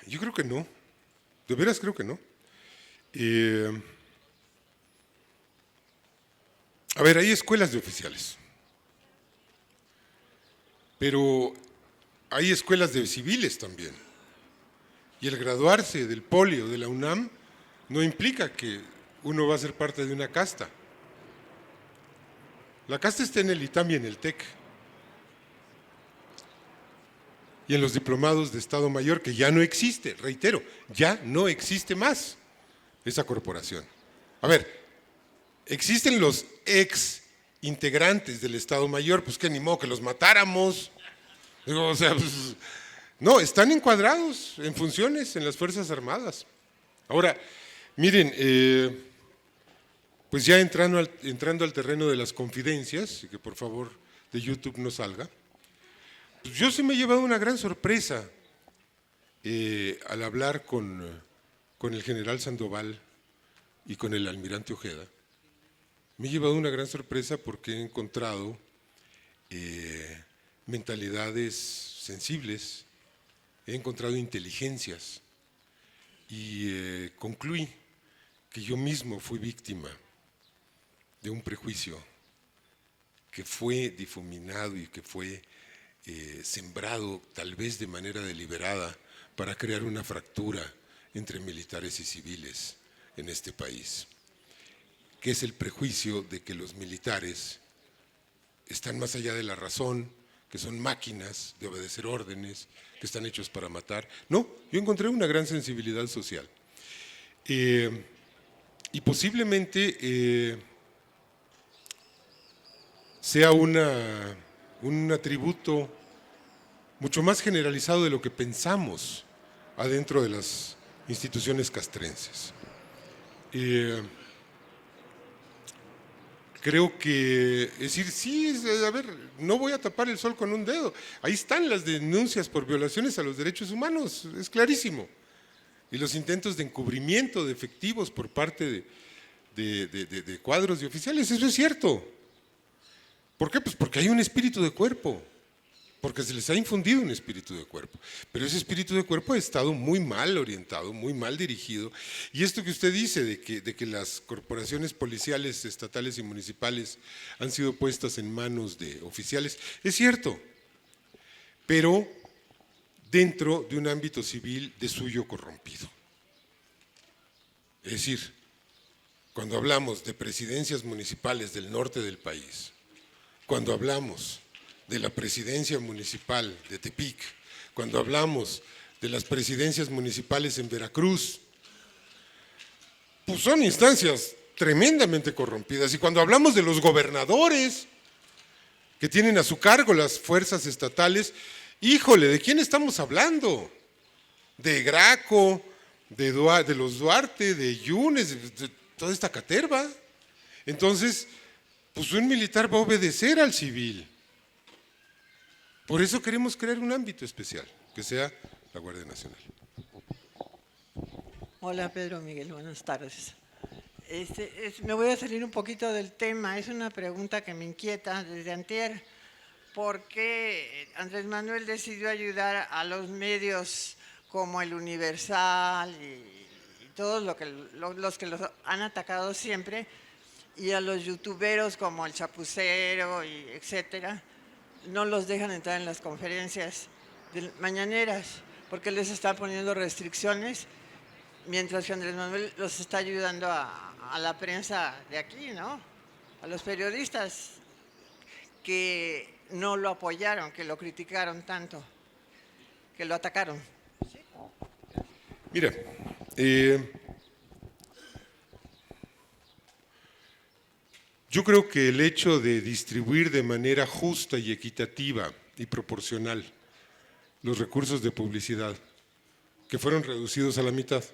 Yo creo que no. De veras creo que no. A ver, hay escuelas de oficiales, pero hay escuelas de civiles también. Y el graduarse del Poli o de la UNAM no implica que uno va a ser parte de una casta. La casta está en el ITAM y en el TEC. Y en los diplomados de Estado Mayor, que ya no existe, reitero, ya no existe más esa corporación. A ver, existen los ex integrantes del Estado Mayor, pues que ni modo que los matáramos. Digo, o sea, pues, no, están encuadrados en funciones en las Fuerzas Armadas. Ahora, miren, pues ya entrando al terreno de las confidencias, y que por favor de YouTube no salga, pues yo sí me he llevado una gran sorpresa al hablar con el general Sandoval y con el almirante Ojeda. Me he llevado una gran sorpresa porque he encontrado mentalidades sensibles, he encontrado inteligencias y concluí que yo mismo fui víctima de un prejuicio que fue difuminado y que fue sembrado tal vez de manera deliberada para crear una fractura entre militares y civiles en este país, que es el prejuicio de que los militares están más allá de la razón, que son máquinas de obedecer órdenes, que están hechos para matar. No, yo encontré una gran sensibilidad social. Y posiblemente sea un atributo mucho más generalizado de lo que pensamos adentro de las instituciones castrenses. Creo que, es decir, sí, a ver, no voy a tapar el sol con un dedo. Ahí están las denuncias por violaciones a los derechos humanos, es clarísimo. Y los intentos de encubrimiento de efectivos por parte de cuadros de oficiales, eso es cierto. ¿Por qué? Pues porque hay un espíritu de cuerpo, porque se les ha infundido un espíritu de cuerpo. Pero ese espíritu de cuerpo ha estado muy mal orientado, muy mal dirigido. Y esto que usted dice de que las corporaciones policiales, estatales y municipales han sido puestas en manos de oficiales, es cierto, pero dentro de un ámbito civil de suyo corrompido. Es decir, cuando hablamos de presidencias municipales del norte del país, cuando hablamos de la presidencia municipal de Tepic, cuando hablamos de las presidencias municipales en Veracruz, pues son instancias tremendamente corrompidas. Y cuando hablamos de los gobernadores que tienen a su cargo las fuerzas estatales, híjole, ¿de quién estamos hablando? De Graco, de los Duarte, de Yunes, de toda esta caterva. Entonces, pues un militar va a obedecer al civil. Por eso queremos crear un ámbito especial, que sea la Guardia Nacional. Hola Pedro Miguel, buenas tardes. Me voy a salir un poquito del tema, es una pregunta que me inquieta desde antier. ¿Por qué Andrés Manuel decidió ayudar a los medios como el Universal y todos los que los han atacado siempre, y a los youtuberos como el Chapucero y etcétera, no los dejan entrar en las conferencias mañaneras porque les están poniendo restricciones, mientras que Andrés Manuel los está ayudando a la prensa de aquí, ¿no? A los periodistas que no lo apoyaron, que lo criticaron tanto, que lo atacaron. Mira, yo creo que el hecho de distribuir de manera justa y equitativa y proporcional los recursos de publicidad, que fueron reducidos a la mitad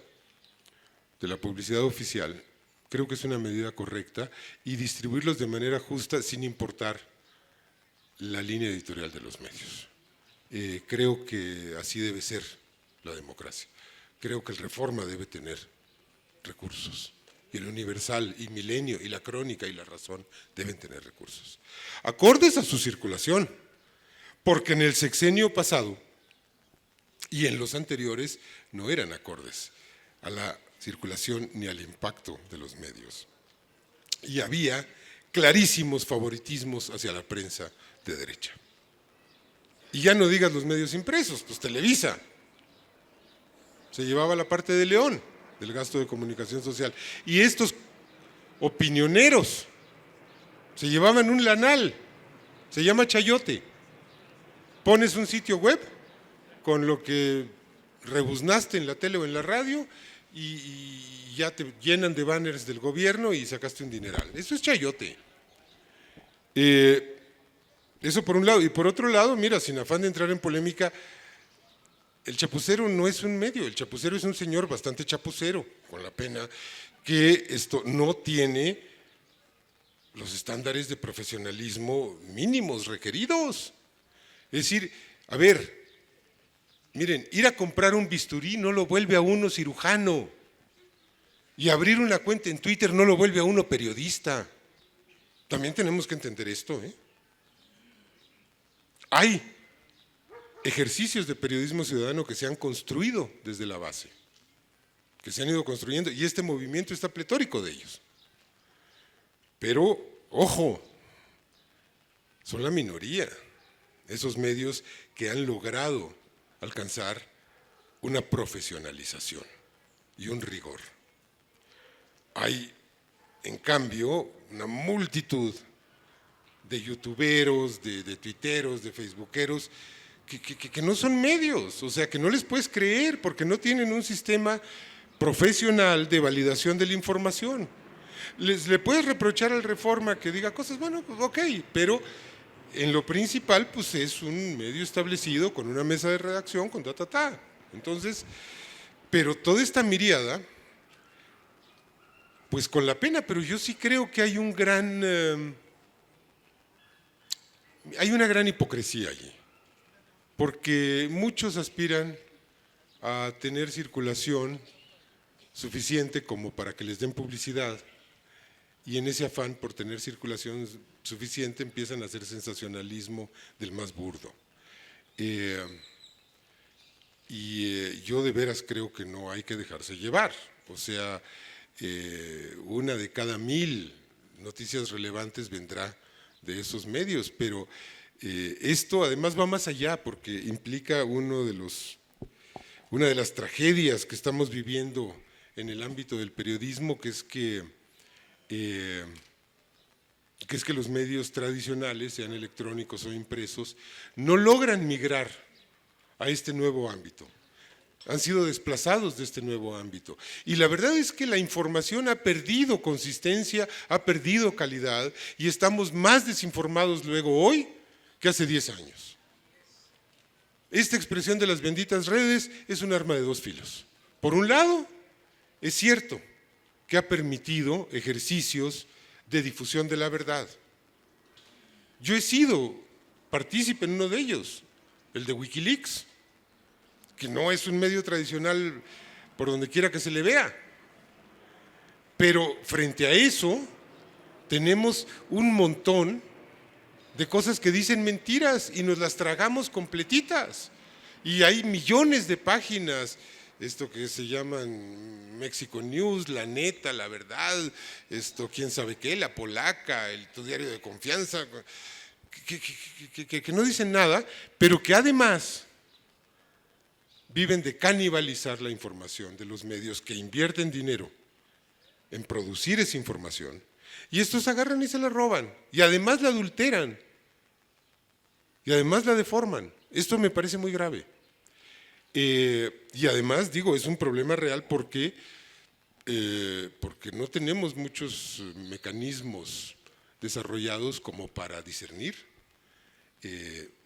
de la publicidad oficial, creo que es una medida correcta, y distribuirlos de manera justa sin importar la línea editorial de los medios. Creo que así debe ser la democracia. Creo que el Reforma debe tener recursos. Y el Universal, y Milenio, y la Crónica, y la Razón deben tener recursos. Acordes a su circulación, porque en el sexenio pasado y en los anteriores no eran acordes a la circulación ni al impacto de los medios. Y había clarísimos favoritismos hacia la prensa de derecha. Y ya no digas los medios impresos, pues Televisa se llevaba la parte de León del gasto de comunicación social. Y estos opinioneros se llevaban un lanal, se llama chayote. Pones un sitio web con lo que rebuznaste en la tele o en la radio y ya te llenan de banners del gobierno y sacaste un dineral. Eso es chayote. Eso por un lado. Y por otro lado, mira, sin afán de entrar en polémica, el chapucero no es un medio, el chapucero es un señor bastante chapucero, con la pena que esto no tiene los estándares de profesionalismo mínimos requeridos. Es decir, a ver, miren, ir a comprar un bisturí no lo vuelve a uno cirujano, y abrir una cuenta en Twitter no lo vuelve a uno periodista. También tenemos que entender esto, ¿eh? Hay ejercicios de periodismo ciudadano que se han construido desde la base, que se han ido construyendo, y este movimiento está pletórico de ellos. Pero, ojo, son la minoría, esos medios que han logrado alcanzar una profesionalización y un rigor. Hay, en cambio, una multitud de youtuberos, de tuiteros, de facebookeros, que no son medios, o sea, que no les puedes creer porque no tienen un sistema profesional de validación de la información. Le puedes reprochar al Reforma que diga cosas, bueno, pues ok, pero en lo principal, pues es un medio establecido con una mesa de redacción, con Entonces, pero toda esta miríada, pues con la pena, pero yo sí creo que hay una gran hipocresía allí, porque muchos aspiran a tener circulación suficiente como para que les den publicidad, y en ese afán por tener circulación suficiente empiezan a hacer sensacionalismo del más burdo. Yo de veras creo que no hay que dejarse llevar, o sea, una de cada 1000 noticias relevantes vendrá de esos medios, pero esto además va más allá porque implica una de las tragedias que estamos viviendo en el ámbito del periodismo, que es que los medios tradicionales, sean electrónicos o impresos, no logran migrar a este nuevo ámbito. Han sido desplazados de este nuevo ámbito. Y la verdad es que la información ha perdido consistencia, ha perdido calidad, y estamos más desinformados luego hoy que hace 10 años. Esta expresión de las benditas redes es un arma de dos filos. Por un lado, es cierto que ha permitido ejercicios de difusión de la verdad. Yo he sido partícipe en uno de ellos, el de Wikileaks, que no es un medio tradicional por donde quiera que se le vea. Pero frente a eso, tenemos un montón de cosas que dicen mentiras y nos las tragamos completitas. Y hay millones de páginas, esto que se llaman México News, La Neta, La Verdad, esto quién sabe qué, La Polaca, Tu Diario de Confianza, que no dicen nada, pero que además viven de canibalizar la información de los medios que invierten dinero en producir esa información, y estos agarran y se la roban, y además la adulteran, y además la deforman. Esto me parece muy grave. Y además, digo, es un problema real porque no tenemos muchos mecanismos desarrollados como para discernir,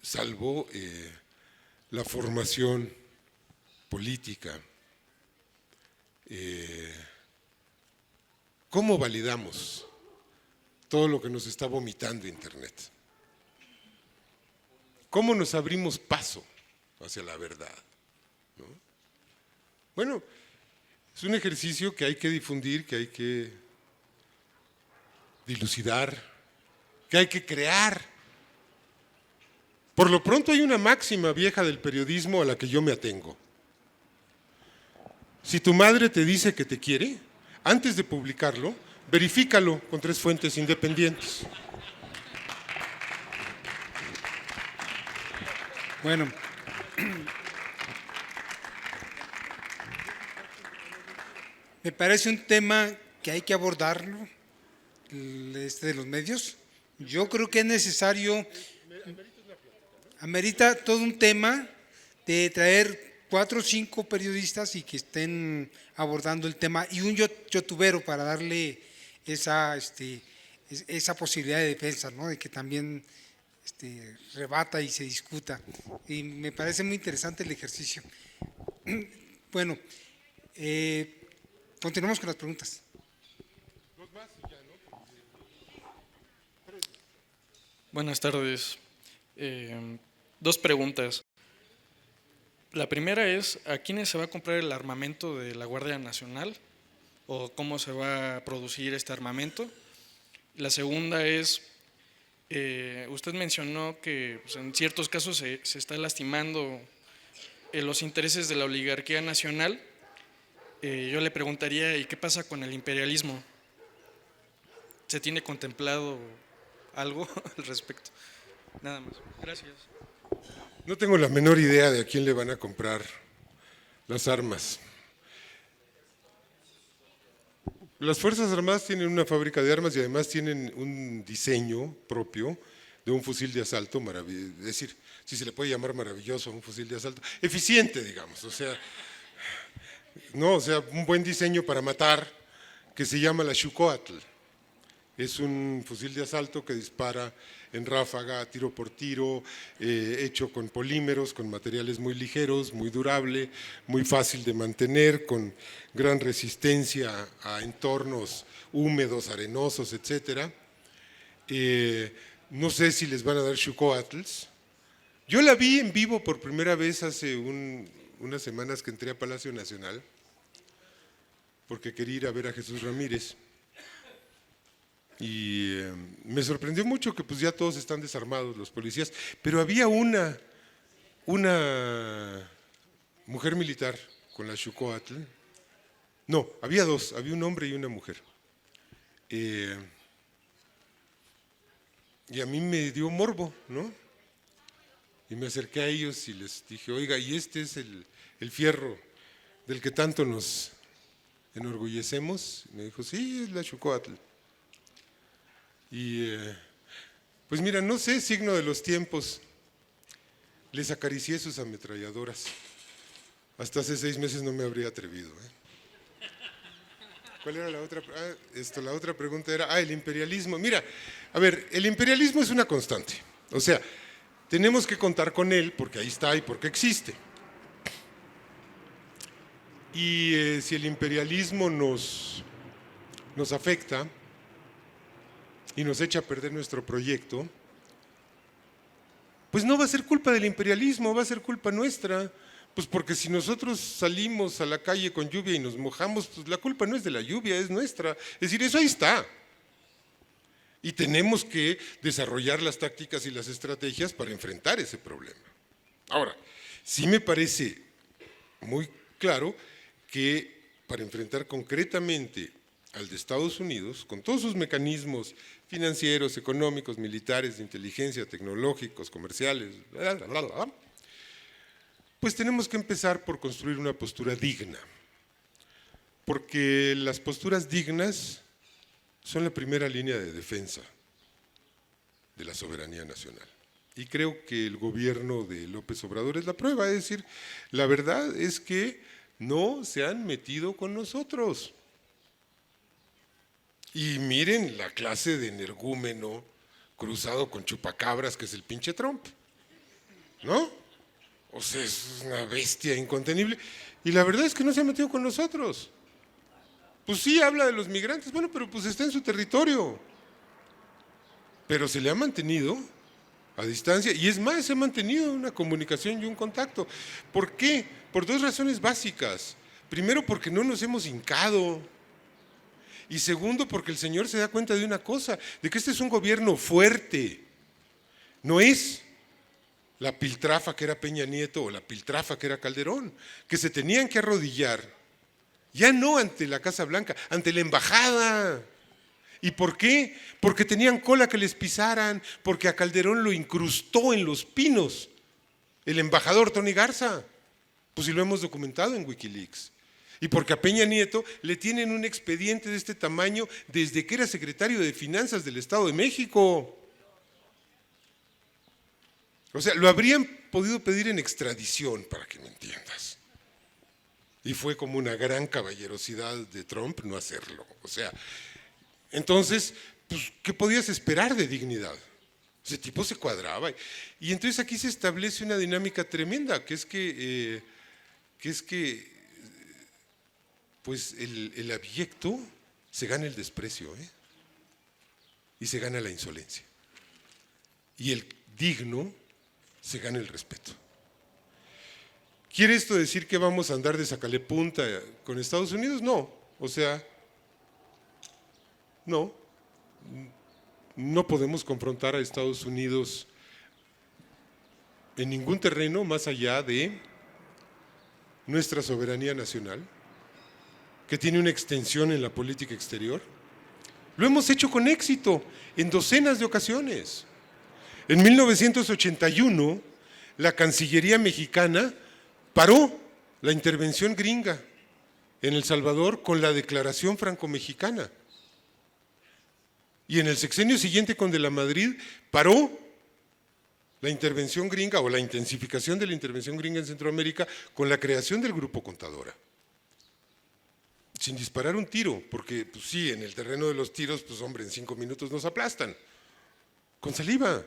salvo la formación política. ¿Cómo validamos todo lo que nos está vomitando Internet? ¿Cómo nos abrimos paso hacia la verdad? ¿No? Bueno, es un ejercicio que hay que difundir, que hay que dilucidar, que hay que crear. Por lo pronto hay una máxima vieja del periodismo a la que yo me atengo. Si tu madre te dice que te quiere, antes de publicarlo, verifícalo con 3 fuentes independientes. Bueno, me parece un tema que hay que abordarlo, de los medios. Yo creo que es necesario, amerita todo un tema de traer 4 o 5 periodistas y que estén abordando el tema, y un youtubero para darle esa posibilidad de defensa, ¿no? De que también rebata y se discuta. Y me parece muy interesante el ejercicio. Bueno, continuamos con las preguntas. Buenas tardes. 2 preguntas. La primera es, ¿a quiénes se va a comprar el armamento de la Guardia Nacional? ¿O cómo se va a producir este armamento? La segunda es, usted mencionó que pues, en ciertos casos se está lastimando los intereses de la oligarquía nacional. Yo le preguntaría, ¿y qué pasa con el imperialismo? ¿Se tiene contemplado algo al respecto? Nada más. Gracias. No tengo la menor idea de a quién le van a comprar las armas. Las Fuerzas Armadas tienen una fábrica de armas y además tienen un diseño propio de un fusil de asalto maravilloso, es decir, si se le puede llamar maravilloso a un fusil de asalto, eficiente, digamos, o sea, un buen diseño para matar, que se llama la Xucoatl. Es un fusil de asalto que dispara en ráfaga, tiro por tiro, hecho con polímeros, con materiales muy ligeros, muy durable, muy fácil de mantener, con gran resistencia a entornos húmedos, arenosos, etc. No sé si les van a dar Xucoatls. Yo la vi en vivo por primera vez hace unas semanas que entré a Palacio Nacional, porque quería ir a ver a Jesús Ramírez. Y me sorprendió mucho que pues ya todos están desarmados los policías, pero había una mujer militar con la Xucoatl. No, había 2, había un hombre y una mujer. Y a mí me dio morbo, ¿no? Y me acerqué a ellos y les dije, oiga, ¿y este es el fierro del que tanto nos enorgullecemos? Y me dijo, sí, es la Xucoatl. Y pues mira, no sé, signo de los tiempos, les acaricié sus ametralladoras. Hasta hace 6 meses no me habría atrevido. ¿Cuál era la otra? La otra pregunta era, el imperialismo. Mira, a ver, el imperialismo es una constante. O sea, tenemos que contar con él porque ahí está y porque existe. Y si el imperialismo nos afecta y nos echa a perder nuestro proyecto, pues no va a ser culpa del imperialismo, va a ser culpa nuestra. Pues porque si nosotros salimos a la calle con lluvia y nos mojamos, pues la culpa no es de la lluvia, es nuestra. Es decir, eso ahí está. Y tenemos que desarrollar las tácticas y las estrategias para enfrentar ese problema. Ahora, Sí me parece muy claro que para enfrentar concretamente al de Estados Unidos, con todos sus mecanismos financieros, económicos, militares, de inteligencia, tecnológicos, comerciales, pues tenemos que empezar por construir una postura digna, porque las posturas dignas son la primera línea de defensa de la soberanía nacional. Y creo que el gobierno de López Obrador es la prueba, es decir, la verdad es que no se han metido con nosotros. Y miren la clase de energúmeno cruzado con chupacabras que es el pinche Trump, ¿no? O sea, es una bestia incontenible. Y la verdad es que no se ha metido con nosotros. Pues sí, habla de los migrantes, bueno, pero pues está en su territorio. Pero se le ha mantenido a distancia, y es más, se ha mantenido una comunicación y un contacto. ¿Por qué? Por dos razones básicas. Primero, porque no nos hemos hincado. Y segundo, porque el señor se da cuenta de una cosa, de que este es un gobierno fuerte. No es la piltrafa que era Peña Nieto o la piltrafa que era Calderón, que se tenían que arrodillar, ya no ante la Casa Blanca, ante la embajada. ¿Y por qué? Porque tenían cola que les pisaran, porque a Calderón lo incrustó en Los Pinos el embajador Tony Garza, pues si lo hemos documentado en Wikileaks. Y porque a Peña Nieto le tienen un expediente de este tamaño desde que era secretario de Finanzas del Estado de México. O sea, lo habrían podido pedir en extradición, para que me entiendas. Y fue como una gran caballerosidad de Trump no hacerlo. O sea, entonces, pues, ¿qué podías esperar de dignidad? Ese tipo se cuadraba. Y entonces aquí se establece una dinámica tremenda, que es que pues el abyecto se gana el desprecio, y se gana la insolencia. Y el digno se gana el respeto. ¿Quiere esto decir que vamos a andar de sacalepunta con Estados Unidos? No, o sea, no podemos confrontar a Estados Unidos en ningún terreno más allá de nuestra soberanía nacional, que tiene una extensión en la política exterior. Lo hemos hecho con éxito en docenas de ocasiones. En 1981, la Cancillería mexicana paró la intervención gringa en El Salvador con la Declaración Franco-Mexicana. Y en el sexenio siguiente con De la Madrid paró la intervención gringa o la intensificación de la intervención gringa en Centroamérica con la creación del Grupo Contadora. Sin disparar un tiro, porque pues sí, en el terreno de los tiros, pues hombre, en 5 minutos nos aplastan. Con saliva,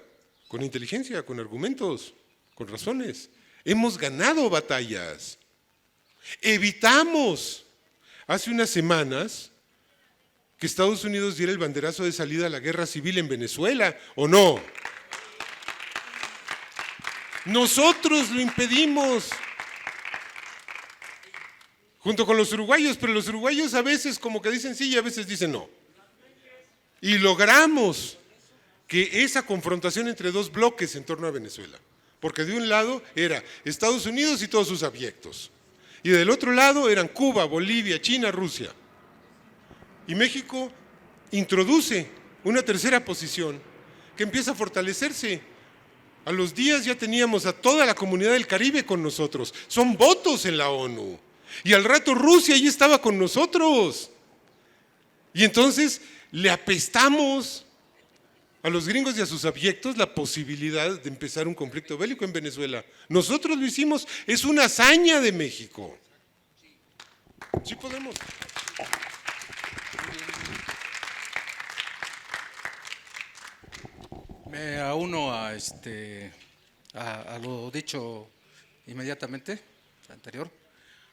con inteligencia, con argumentos, con razones. Hemos ganado batallas. Evitamos hace unas semanas que Estados Unidos diera el banderazo de salida a la guerra civil en Venezuela, ¿o no? Nosotros lo impedimos, junto con los uruguayos, pero los uruguayos a veces como que dicen sí y a veces dicen no. Y logramos que esa confrontación entre dos bloques en torno a Venezuela, porque de un lado era Estados Unidos y todos sus abyectos, y del otro lado eran Cuba, Bolivia, China, Rusia. Y México introduce una tercera posición que empieza a fortalecerse. A los días ya teníamos a toda la comunidad del Caribe con nosotros, son votos en la ONU. Y al rato Rusia ahí estaba con nosotros. Y entonces le apestamos a los gringos y a sus abyectos la posibilidad de empezar un conflicto bélico en Venezuela. Nosotros lo hicimos, es una hazaña de México. Sí podemos. Me auno a lo dicho inmediatamente, anterior.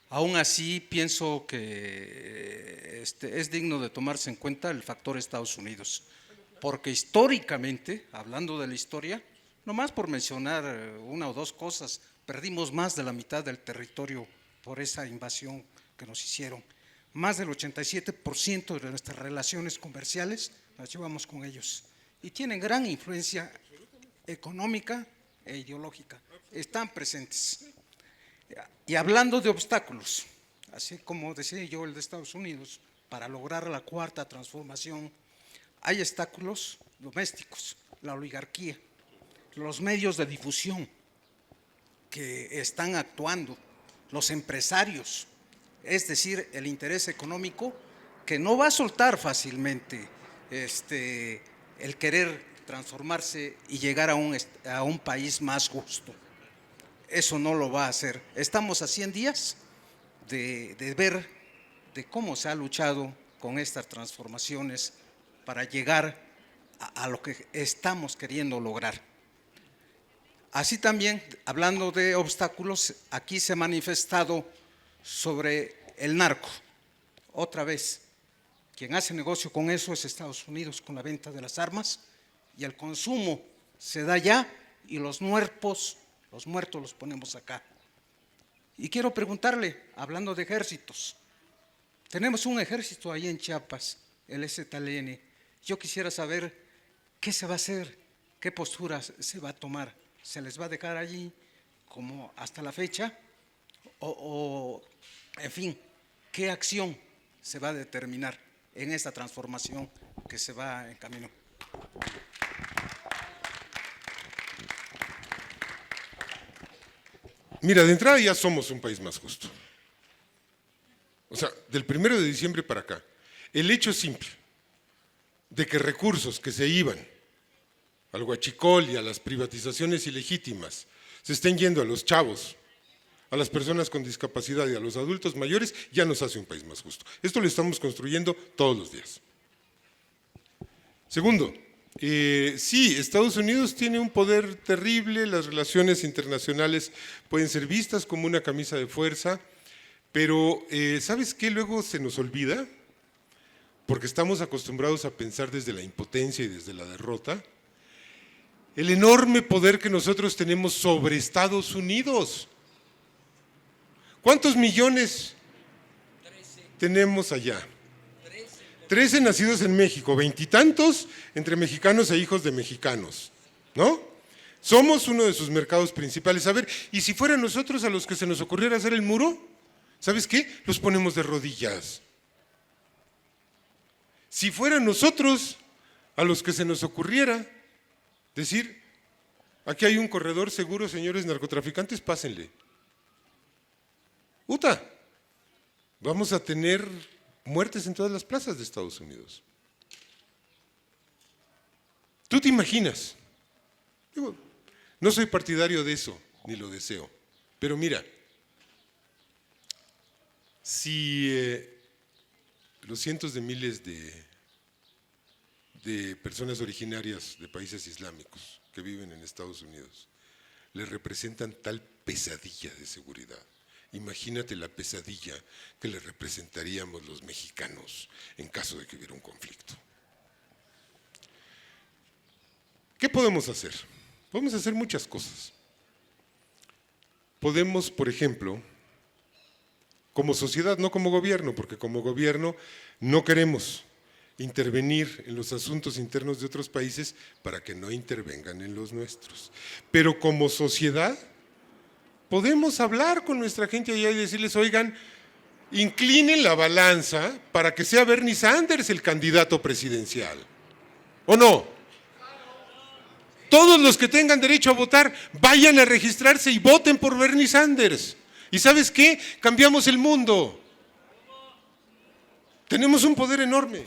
Aún así, pienso que es digno de tomarse en cuenta el factor Estados Unidos, porque históricamente, hablando de la historia, nomás por mencionar una o dos cosas, perdimos más de la mitad del territorio por esa invasión que nos hicieron. Más del 87% de nuestras relaciones comerciales las llevamos con ellos y tienen gran influencia económica e ideológica, están presentes. Y hablando de obstáculos, así como decía yo el de Estados Unidos, para lograr la cuarta transformación, hay obstáculos domésticos, la oligarquía, los medios de difusión que están actuando, los empresarios, es decir, el interés económico que no va a soltar fácilmente el querer transformarse y llegar a un país más justo. Eso no lo va a hacer. Estamos a 100 días de ver de cómo se ha luchado con estas transformaciones para llegar a lo que estamos queriendo lograr. Así también, hablando de obstáculos, aquí se ha manifestado sobre el narco. Otra vez, quien hace negocio con eso es Estados Unidos, con la venta de las armas, y el consumo se da allá y los muertos los ponemos acá. Y quiero preguntarle, hablando de ejércitos, tenemos un ejército ahí en Chiapas, el ZLN. Yo quisiera saber qué se va a hacer, qué postura se va a tomar. ¿Se les va a dejar allí como hasta la fecha? En fin, ¿qué acción se va a determinar en esta transformación que se va en camino? Mira, de entrada ya somos un país más justo. O sea, del 1 de diciembre para acá, el hecho simple de que recursos que se iban al huachicol y a las privatizaciones ilegítimas se estén yendo a los chavos, a las personas con discapacidad y a los adultos mayores, ya nos hace un país más justo. Esto lo estamos construyendo todos los días. Segundo, sí, Estados Unidos tiene un poder terrible, las relaciones internacionales pueden ser vistas como una camisa de fuerza, pero ¿sabes qué luego se nos olvida? Porque estamos acostumbrados a pensar desde la impotencia y desde la derrota, el enorme poder que nosotros tenemos sobre Estados Unidos. ¿Cuántos millones tenemos allá? 13 nacidos en México, 20 y tantos entre mexicanos e hijos de mexicanos, ¿no? Somos uno de sus mercados principales. A ver, ¿y si fuera nosotros a los que se nos ocurriera hacer el muro? ¿Sabes qué? Los ponemos de rodillas. Si fuera nosotros a los que se nos ocurriera decir, aquí hay un corredor seguro, señores narcotraficantes, pásenle. Uta, vamos a tener muertes en todas las plazas de Estados Unidos. ¿Tú te imaginas? Digo, no soy partidario de eso, ni lo deseo, pero mira, si los cientos de miles de personas originarias de países islámicos que viven en Estados Unidos les representan tal pesadilla de seguridad, imagínate la pesadilla que le representaríamos los mexicanos en caso de que hubiera un conflicto. ¿Qué podemos hacer? Podemos hacer muchas cosas. Podemos, por ejemplo, como sociedad, no como gobierno, porque como gobierno no queremos intervenir en los asuntos internos de otros países para que no intervengan en los nuestros. Pero como sociedad podemos hablar con nuestra gente allá y decirles, oigan, inclinen la balanza para que sea Bernie Sanders el candidato presidencial. ¿O no? Todos los que tengan derecho a votar, vayan a registrarse y voten por Bernie Sanders. ¿Y sabes qué? Cambiamos el mundo. Tenemos un poder enorme,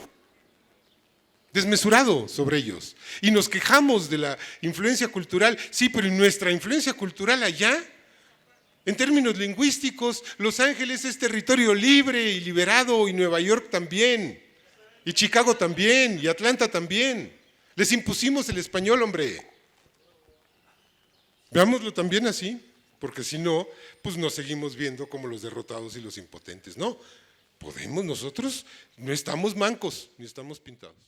desmesurado sobre ellos. Y nos quejamos de la influencia cultural. Sí, pero en nuestra influencia cultural allá, en términos lingüísticos, Los Ángeles es territorio libre y liberado, y Nueva York también, y Chicago también, y Atlanta también. Les impusimos el español, hombre. Veámoslo también así, porque si no, pues nos seguimos viendo como los derrotados y los impotentes. No, podemos nosotros, no estamos mancos, ni estamos pintados.